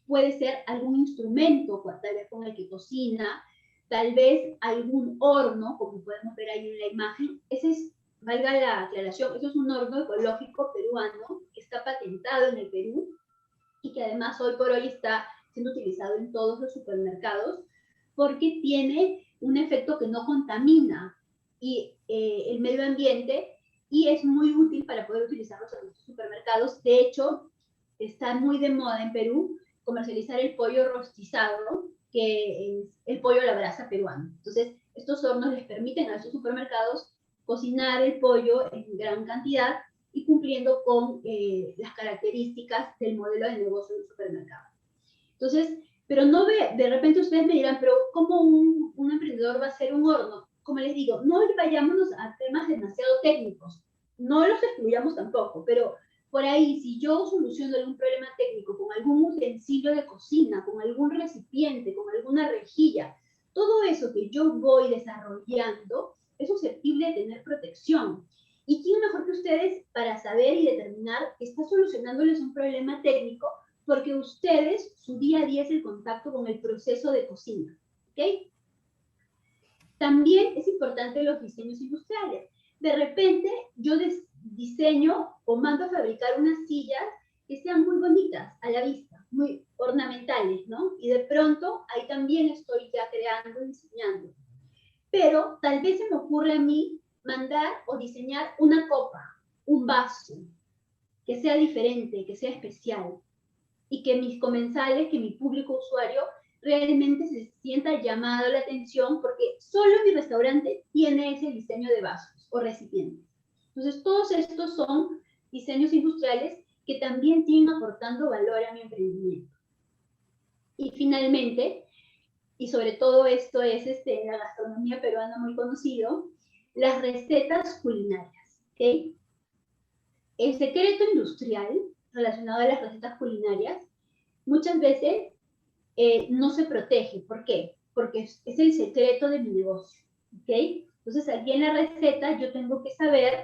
S4: Puede ser algún instrumento, tal vez con el que cocina, tal vez algún horno, como podemos ver ahí en la imagen. Ese es, valga la aclaración, eso es un horno ecológico peruano que está patentado en el Perú y que además hoy por hoy está siendo utilizado en todos los supermercados porque tiene un efecto que no contamina el medio ambiente y es muy útil para poder utilizarlos en los supermercados. De hecho, está muy de moda en Perú comercializar el pollo rostizado, que es el pollo a la brasa peruano. Entonces, estos hornos les permiten a esos supermercados cocinar el pollo en gran cantidad y cumpliendo con las características del modelo de negocio del supermercado. Entonces, pero no ve, de repente ustedes me dirán, pero ¿cómo un emprendedor va a hacer un horno? Como les digo, no vayámonos a temas demasiado técnicos, no los excluyamos tampoco, pero por ahí, si yo soluciono algún problema técnico con algún utensilio de cocina, con algún recipiente, con alguna rejilla, todo eso que yo voy desarrollando es susceptible de tener protección. ¿Y quién mejor que ustedes para saber y determinar que está solucionándoles un problema técnico? Porque ustedes, su día a día es el contacto con el proceso de cocina, ¿ok? También es importante los diseños industriales. De repente, yo diseño o mando a fabricar unas sillas que sean muy bonitas a la vista, muy ornamentales, ¿no? Y de pronto, ahí también estoy ya creando, diseñando. Pero tal vez se me ocurre a mí mandar o diseñar una copa, un vaso, que sea diferente, que sea especial, y que mis comensales, que mi público usuario realmente se sienta llamado la atención porque solo mi restaurante tiene ese diseño de vasos o recipientes. Entonces, todos estos son diseños industriales que también siguen aportando valor a mi emprendimiento. Y finalmente, y sobre todo esto es en la gastronomía peruana muy conocido, las recetas culinarias, ¿ok? El secreto industrial relacionado a las recetas culinarias muchas veces no se protege. ¿Por qué? Porque es el secreto de mi negocio, ¿ok? Entonces, aquí en la receta yo tengo que saber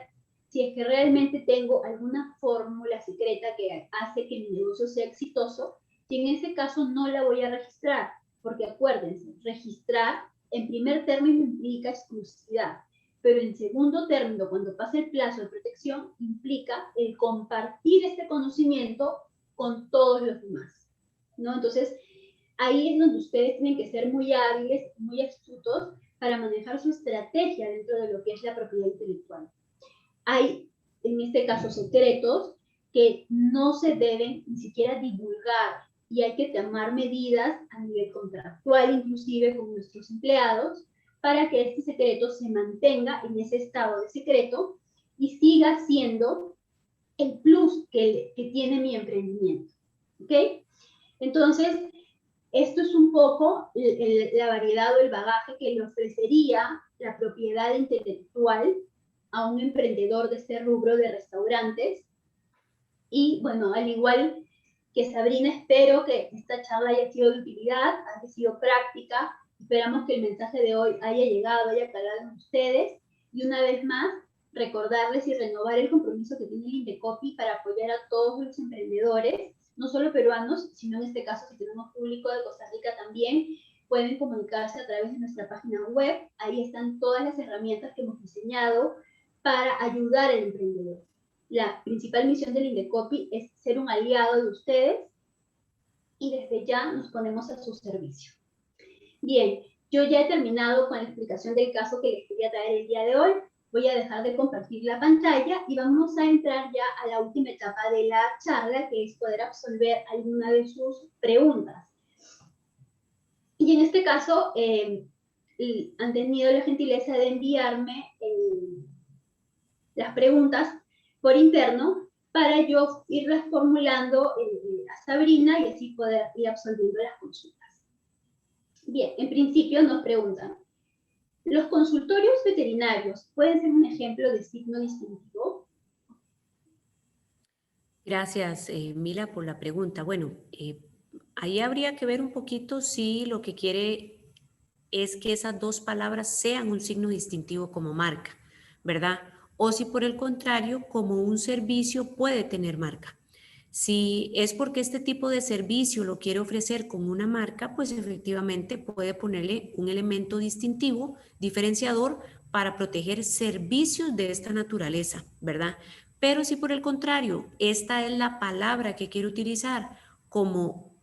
S4: si es que realmente tengo alguna fórmula secreta que hace que mi negocio sea exitoso, y en ese caso no la voy a registrar, porque acuérdense, registrar en primer término implica exclusividad, pero en segundo término, cuando pasa el plazo de protección, implica el compartir este conocimiento con todos los demás, ¿no? Entonces, ahí es donde ustedes tienen que ser muy hábiles, muy astutos para manejar su estrategia dentro de lo que es la propiedad intelectual. Hay, en este caso, secretos que no se deben ni siquiera divulgar y hay que tomar medidas a nivel contractual, inclusive con nuestros empleados, para que este secreto se mantenga en ese estado de secreto y siga siendo el plus que tiene mi emprendimiento, ¿ok? Entonces, esto es un poco la variedad o el bagaje que le ofrecería la propiedad intelectual a un emprendedor de este rubro de restaurantes. Y bueno, al igual que Sabrina, espero que esta charla haya sido de utilidad, haya sido práctica. Esperamos que el mensaje de hoy haya llegado, haya calado en ustedes. Y una vez más, recordarles y renovar el compromiso que tiene el Indecopi para apoyar a todos los emprendedores, no solo peruanos, sino en este caso si tenemos público de Costa Rica también, pueden comunicarse a través de nuestra página web. Ahí están todas las herramientas que hemos diseñado para ayudar al emprendedor. La principal misión del Indecopi es ser un aliado de ustedes y desde ya nos ponemos a su servicio. Bien, yo ya he terminado con la explicación del caso que les quería traer el día de hoy. Voy a dejar de compartir la pantalla y vamos a entrar ya a la última etapa de la charla, que es poder absolver alguna de sus preguntas. Y en este caso, han tenido la gentileza de enviarme las preguntas por interno para yo irlas formulando a Sabrina y así poder ir absolviendo las consultas. Bien, en principio nos preguntan, ¿los consultorios veterinarios pueden ser un ejemplo de signo distintivo?
S2: Gracias, Mila, por la pregunta. Bueno, ahí habría que ver un poquito si lo que quiere es que esas dos palabras sean un signo distintivo como marca, ¿verdad? O si por el contrario, como un servicio puede tener marca. Si es porque este tipo de servicio lo quiere ofrecer con una marca, pues efectivamente puede ponerle un elemento distintivo, diferenciador, para proteger servicios de esta naturaleza, ¿verdad? Pero si por el contrario, esta es la palabra que quiere utilizar como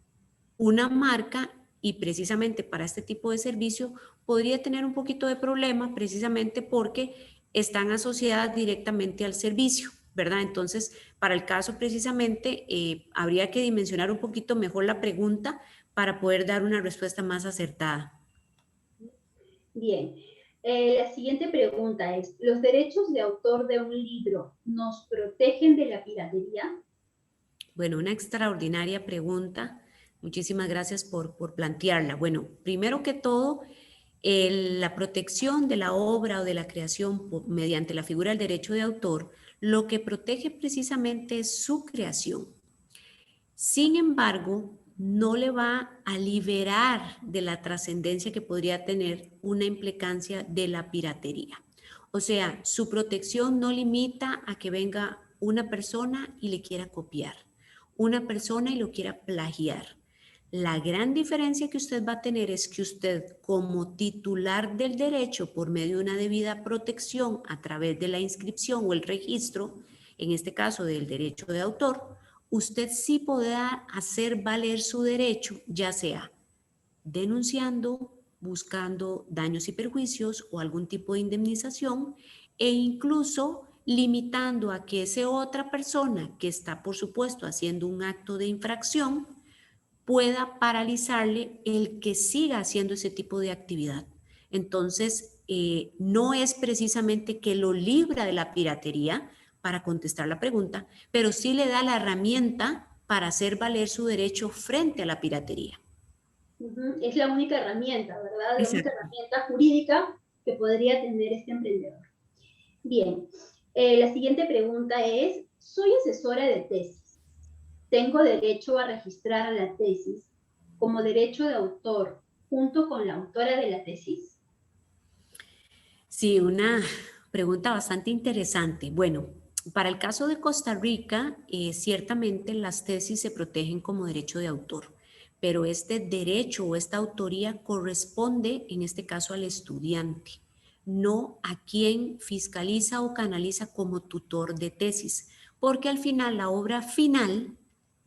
S2: una marca y precisamente para este tipo de servicio, podría tener un poquito de problema precisamente porque están asociadas directamente al servicio, ¿verdad? Entonces, para el caso precisamente, habría que dimensionar un poquito mejor la pregunta para poder dar una respuesta más acertada.
S4: Bien, la siguiente pregunta es, ¿los derechos de autor de un libro nos protegen de la piratería?
S2: Bueno, una extraordinaria pregunta. Muchísimas gracias por plantearla. Bueno, primero que todo, la protección de la obra o de la creación mediante la figura del derecho de autor, lo que protege precisamente es su creación. Sin embargo, no le va a liberar de la trascendencia que podría tener una implicancia de la piratería. O sea, su protección no limita a que venga una persona y le quiera copiar, una persona y lo quiera plagiar. La gran diferencia que usted va a tener es que usted, como titular del derecho, por medio de una debida protección a través de la inscripción o el registro, en este caso del derecho de autor, usted sí podrá hacer valer su derecho, ya sea denunciando, buscando daños y perjuicios o algún tipo de indemnización e incluso limitando a que esa otra persona que está, por supuesto, haciendo un acto de infracción pueda paralizarle el que siga haciendo ese tipo de actividad. Entonces, no es precisamente que lo libra de la piratería, para contestar la pregunta, pero sí le da la herramienta para hacer valer su derecho frente a la piratería.
S4: Es la única herramienta, ¿verdad? La
S2: Exacto.
S4: única herramienta jurídica que podría tener este emprendedor. Bien, la siguiente pregunta es, soy asesora de tesis. ¿Tengo derecho a registrar la tesis como derecho de autor junto con la autora de la tesis?
S2: Sí, una pregunta bastante interesante. Bueno, para el caso de Costa Rica, ciertamente las tesis se protegen como derecho de autor, pero este derecho o esta autoría corresponde en este caso al estudiante, no a quien fiscaliza o canaliza como tutor de tesis, porque al final la obra final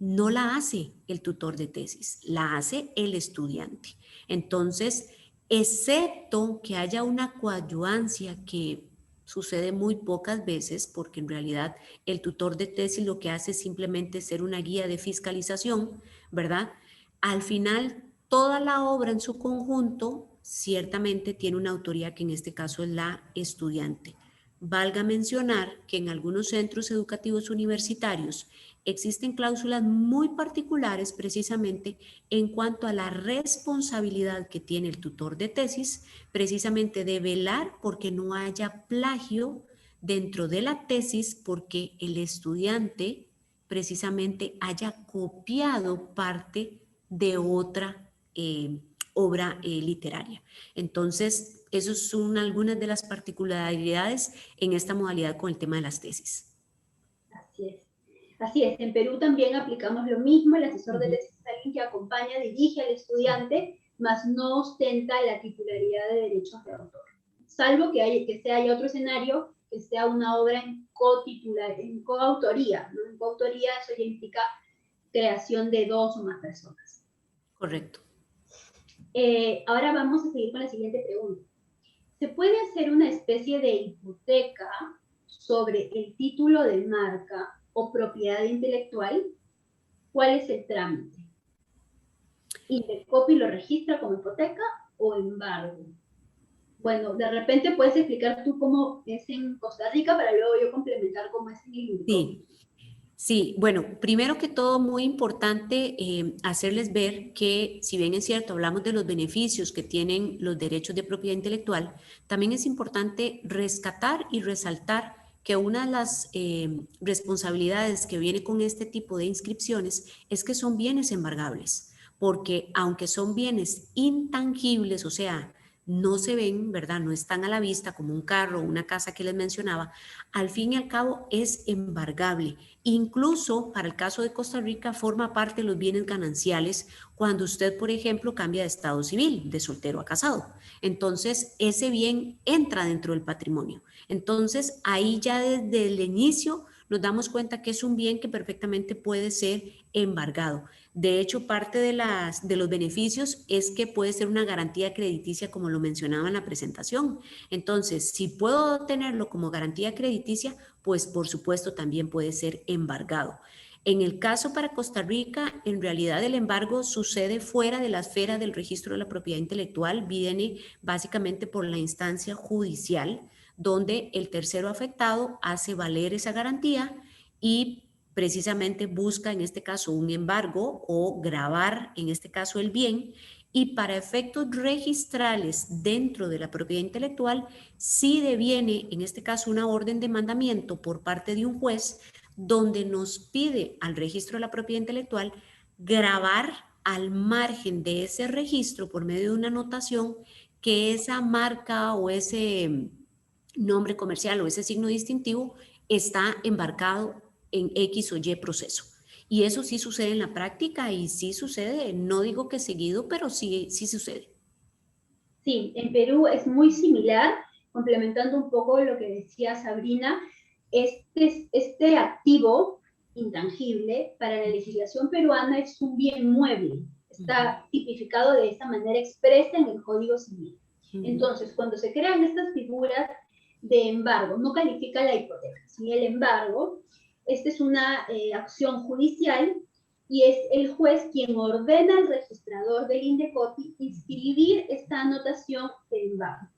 S2: no la hace el tutor de tesis, la hace el estudiante. Entonces, excepto que haya una coadyuvancia que sucede muy pocas veces, porque en realidad el tutor de tesis lo que hace es simplemente ser una guía de fiscalización, ¿verdad? Al final, toda la obra en su conjunto ciertamente tiene una autoría que en este caso es la estudiante. Valga mencionar que en algunos centros educativos universitarios existen cláusulas muy particulares precisamente en cuanto a la responsabilidad que tiene el tutor de tesis, precisamente de velar porque no haya plagio dentro de la tesis, porque el estudiante precisamente haya copiado parte de otra obra literaria. Entonces, esas son algunas de las particularidades en esta modalidad con el tema de las tesis.
S4: Así es. Así es, en Perú también aplicamos lo mismo, el asesor de tesis es alguien que acompaña, dirige al estudiante mas no ostenta la titularidad de derechos de autor. Salvo que haya otro escenario, que sea una obra en coautoría, ¿no? En coautoría eso ya implica creación de 2 o más personas.
S2: Correcto.
S4: Ahora vamos a seguir con la siguiente pregunta. ¿Se puede hacer una especie de hipoteca sobre el título de marca o propiedad intelectual? ¿Cuál es el trámite? ¿Indecopy lo registra como hipoteca o embargo? Bueno, de repente puedes explicar tú cómo es en Costa Rica para luego yo complementar cómo es en el Indecopy.
S2: Sí, bueno, primero que todo, muy importante hacerles ver que, si bien es cierto, hablamos de los beneficios que tienen los derechos de propiedad intelectual, también es importante rescatar y resaltar que una de las responsabilidades que viene con este tipo de inscripciones es que son bienes embargables, porque aunque son bienes intangibles, o sea, no se ven, ¿verdad? No están a la vista como un carro o una casa que les mencionaba, al fin y al cabo es embargable. Incluso para el caso de Costa Rica forma parte de los bienes gananciales cuando usted, por ejemplo, cambia de estado civil, de soltero a casado. Entonces, ese bien entra dentro del patrimonio. Entonces, ahí ya desde el inicio nos damos cuenta que es un bien que perfectamente puede ser embargado. De hecho, parte de los beneficios es que puede ser una garantía crediticia, como lo mencionaba en la presentación. Entonces, si puedo tenerlo como garantía crediticia, pues por supuesto también puede ser embargado. En el caso para Costa Rica, en realidad el embargo sucede fuera de la esfera del registro de la propiedad intelectual, viene básicamente por la instancia judicial, donde el tercero afectado hace valer esa garantía y precisamente busca en este caso un embargo o gravar en este caso el bien, y para efectos registrales dentro de la propiedad intelectual sí deviene en este caso una orden de mandamiento por parte de un juez donde nos pide al registro de la propiedad intelectual gravar al margen de ese registro por medio de una anotación que esa marca o ese nombre comercial o ese signo distintivo está embarcado en X o Y proceso. Y eso sí sucede en la práctica y sí sucede, no digo que seguido, pero sí sucede.
S4: Sí, en Perú es muy similar, complementando un poco lo que decía Sabrina, este activo intangible para la legislación peruana es un bien mueble, está tipificado de esa manera expresa en el Código Civil. Entonces, cuando se crean estas figuras de embargo, no califica la hipoteca, sino el embargo, esta es una acción judicial y es el juez quien ordena al registrador del Indecopy inscribir esta anotación de embargo.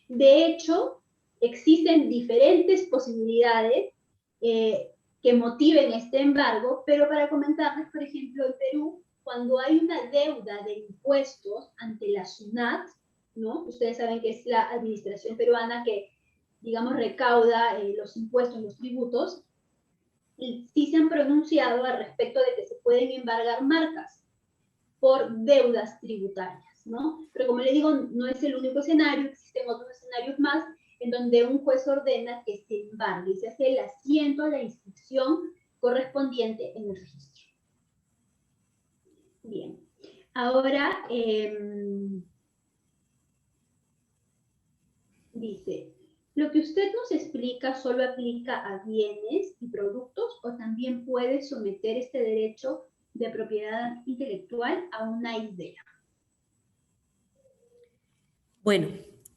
S4: De hecho, existen diferentes posibilidades que motiven este embargo, pero para comentarles, por ejemplo, en Perú, cuando hay una deuda de impuestos ante la SUNAT, ¿no? Ustedes saben que es la administración peruana que, digamos, recauda los impuestos, los tributos, y sí se han pronunciado al respecto de que se pueden embargar marcas por deudas tributarias, ¿no? Pero como le digo, no es el único escenario, existen otros escenarios más en donde un juez ordena que se embargue y se hace el asiento a la inscripción correspondiente en el registro. Bien, ahora dice, ¿lo que usted nos explica solo aplica a bienes y productos o también puede someter este derecho de propiedad intelectual a una idea?
S2: Bueno,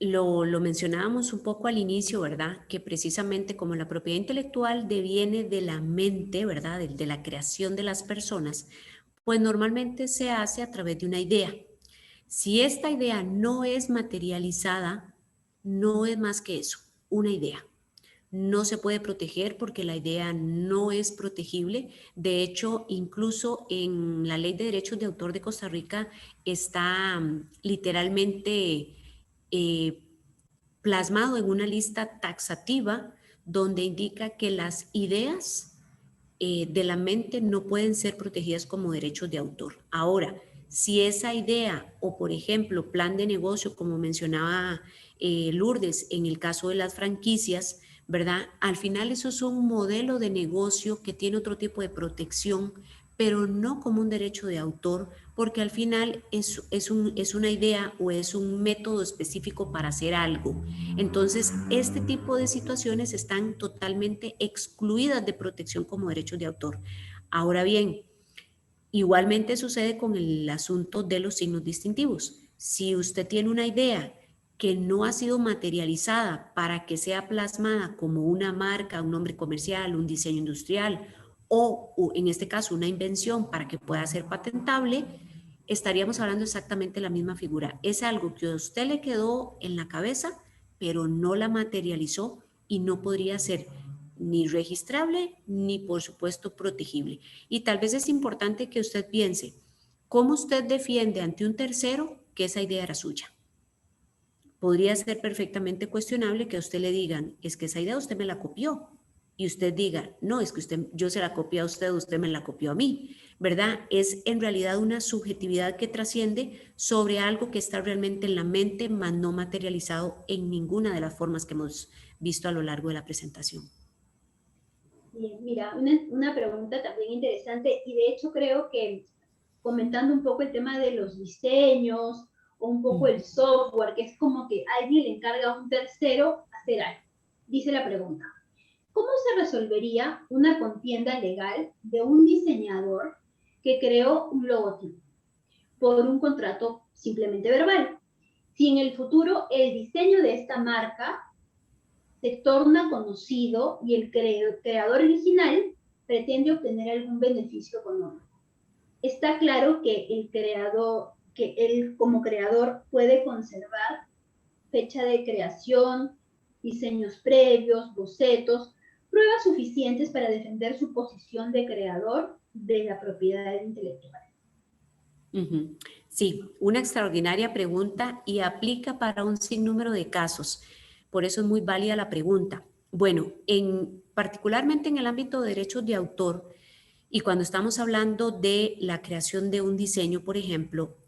S2: lo mencionábamos un poco al inicio, ¿verdad? Que precisamente como la propiedad intelectual deviene de la mente, ¿verdad? De la creación de las personas, pues normalmente se hace a través de una idea. Si esta idea no es materializada, no es más que eso, una idea. No se puede proteger porque la idea no es protegible. De hecho, incluso en la Ley de Derechos de Autor de Costa Rica está literalmente plasmado en una lista taxativa donde indica que las ideas de la mente no pueden ser protegidas como derechos de autor. Ahora, si esa idea o, por ejemplo, plan de negocio, como mencionaba Lourdes, en el caso de las franquicias, ¿verdad? Al final eso es un modelo de negocio que tiene otro tipo de protección, pero no como un derecho de autor, porque al final es una idea o es un método específico para hacer algo. Entonces, este tipo de situaciones están totalmente excluidas de protección como derechos de autor. Ahora bien, igualmente sucede con el asunto de los signos distintivos. Si usted tiene una idea que no ha sido materializada para que sea plasmada como una marca, un nombre comercial, un diseño industrial o en este caso una invención para que pueda ser patentable, estaríamos hablando exactamente de la misma figura. Es algo que a usted le quedó en la cabeza, pero no la materializó y no podría ser ni registrable ni por supuesto protegible. Y tal vez es importante que usted piense, ¿cómo usted defiende ante un tercero que esa idea era suya? Podría ser perfectamente cuestionable que a usted le digan, es que esa idea usted me la copió. Y usted diga, no, es que yo se la copié a usted, usted me la copió a mí, ¿verdad? Es en realidad una subjetividad que trasciende sobre algo que está realmente en la mente, mas no materializado en ninguna de las formas que hemos visto a lo largo de la presentación.
S4: Bien, mira, una pregunta también interesante, y de hecho creo que comentando un poco el tema de los diseños o un poco el software, que es como que alguien le encarga a un tercero hacer algo. Dice la pregunta, ¿cómo se resolvería una contienda legal de un diseñador que creó un logotipo por un contrato simplemente verbal? Si en el futuro el diseño de esta marca se torna conocido y el creador original pretende obtener algún beneficio económico. Está claro que el creador, que él como creador puede conservar fecha de creación, diseños previos, bocetos, pruebas suficientes para defender su posición de creador de la propiedad intelectual.
S2: Sí, una extraordinaria pregunta y aplica para un sinnúmero de casos. Por eso es muy válida la pregunta. Bueno, particularmente en el ámbito de derechos de autor y cuando estamos hablando de la creación de un diseño, por ejemplo,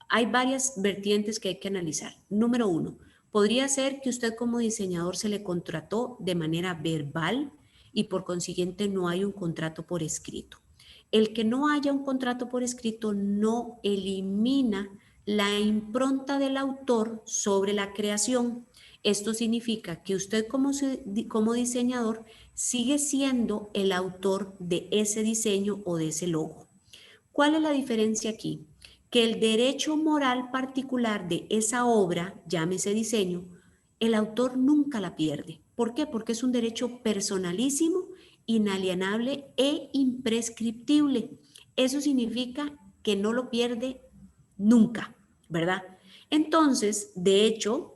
S2: hay varias vertientes que hay que analizar. Número uno, podría ser que usted como diseñador se le contrató de manera verbal y por consiguiente no hay un contrato por escrito. El que no haya un contrato por escrito no elimina la impronta del autor sobre la creación. Esto significa que usted como diseñador sigue siendo el autor de ese diseño o de ese logo. ¿Cuál es la diferencia aquí? Que el derecho moral particular de esa obra, llámese diseño, el autor nunca la pierde. ¿Por qué? Porque es un derecho personalísimo, inalienable e imprescriptible. Eso significa que no lo pierde nunca, ¿verdad? Entonces, de hecho,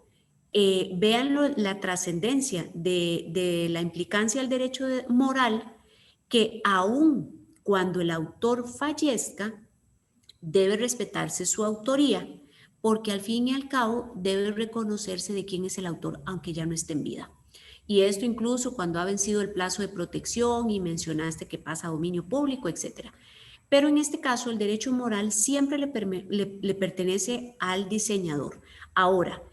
S2: vean la trascendencia de la implicancia del derecho moral, que aún cuando el autor fallezca, debe respetarse su autoría, porque al fin y al cabo debe reconocerse de quién es el autor, aunque ya no esté en vida. Y esto incluso cuando ha vencido el plazo de protección y mencionaste que pasa a dominio público, etcétera. Pero en este caso el derecho moral siempre le pertenece al diseñador. Ahora,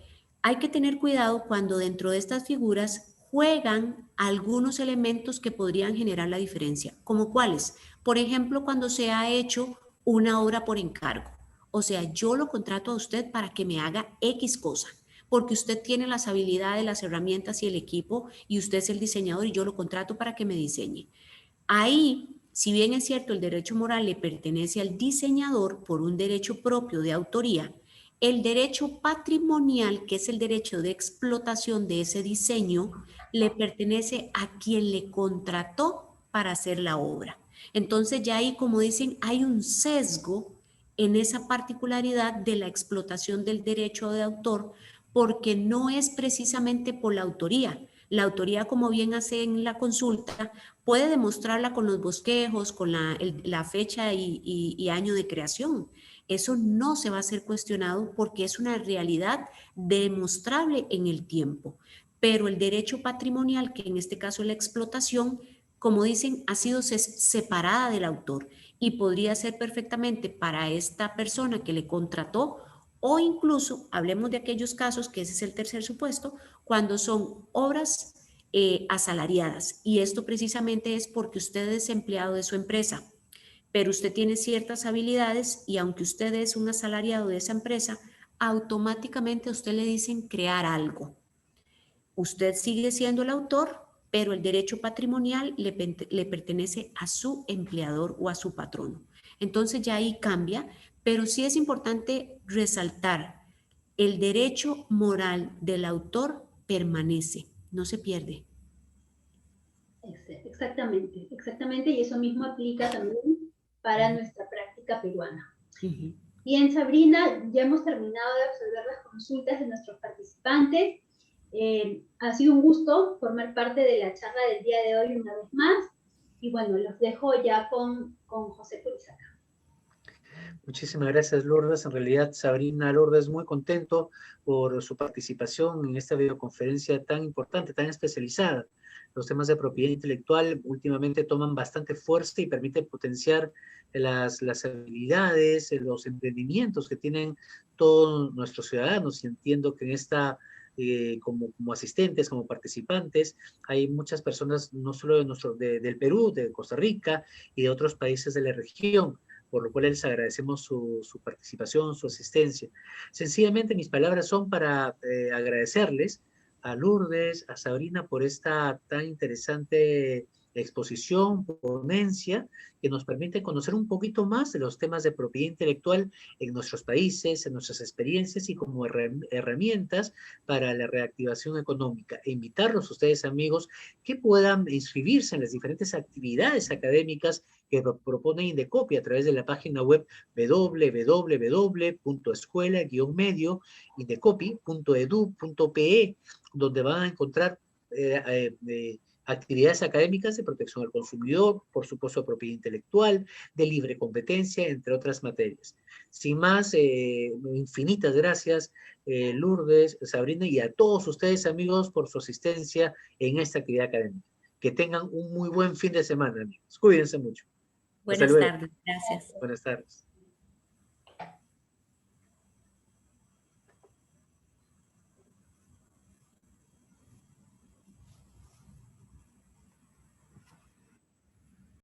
S2: hay que tener cuidado cuando dentro de estas figuras juegan algunos elementos que podrían generar la diferencia, como cuáles. Por ejemplo, cuando se ha hecho una obra por encargo. O sea, yo lo contrato a usted para que me haga X cosa, porque usted tiene las habilidades, las herramientas y el equipo, y usted es el diseñador y yo lo contrato para que me diseñe. Ahí, si bien es cierto, el derecho moral le pertenece al diseñador por un derecho propio de autoría, el derecho patrimonial, que es el derecho de explotación de ese diseño, le pertenece a quien le contrató para hacer la obra. Entonces ya ahí, como dicen, hay un sesgo en esa particularidad de la explotación del derecho de autor, porque no es precisamente por la autoría. La autoría, como bien hace en la consulta, puede demostrarla con los bosquejos, con la fecha y año de creación. Eso no se va a ser cuestionado porque es una realidad demostrable en el tiempo. Pero el derecho patrimonial, que en este caso es la explotación, como dicen, ha sido separada del autor y podría ser perfectamente para esta persona que le contrató, o incluso, hablemos de aquellos casos, que ese es el tercer supuesto, cuando son obras asalariadas. Y esto precisamente es porque usted es empleado de su empresa, pero usted tiene ciertas habilidades y aunque usted es un asalariado de esa empresa, automáticamente a usted le dicen crear algo. Usted sigue siendo el autor, pero el derecho patrimonial le pertenece a su empleador o a su patrono. Entonces ya ahí cambia, pero sí es importante resaltar, el derecho moral del autor permanece, no se pierde.
S4: Exactamente, exactamente, y eso mismo aplica también para nuestra práctica peruana. Bien, Sabrina, ya hemos terminado de resolver las consultas de nuestros participantes. Ha sido un gusto formar parte de la charla del día de hoy una vez más. Y bueno, los dejo ya con José Purizaca.
S1: Muchísimas gracias, Lourdes. En realidad, Sabrina, Lourdes, muy contento por su participación en esta videoconferencia tan importante, tan especializada. Los temas de propiedad intelectual últimamente toman bastante fuerza y permiten potenciar las habilidades, los emprendimientos que tienen todos nuestros ciudadanos. Y entiendo que en esta, como asistentes, como participantes, hay muchas personas, no solo del Perú, de Costa Rica y de otros países de la región, por lo cual les agradecemos su participación, su asistencia. Sencillamente mis palabras son para agradecerles a Lourdes, a Sabrina por esta tan interesante exposición, ponencia, que nos permite conocer un poquito más de los temas de propiedad intelectual en nuestros países, en nuestras experiencias y como herramientas para la reactivación económica. E invitarlos a ustedes, amigos, que puedan inscribirse en las diferentes actividades académicas que propone Indecopi a través de la página web www.escuela-indecopi.edu.pe, donde van a encontrar actividades académicas de protección al consumidor, por supuesto, propiedad intelectual, de libre competencia, entre otras materias. Sin más, infinitas gracias, Lourdes, Sabrina, y a todos ustedes, amigos, por su asistencia en esta actividad académica. Que tengan un muy buen fin de semana, amigos. Cuídense mucho.
S2: Buenas tardes, gracias.
S1: Buenas tardes.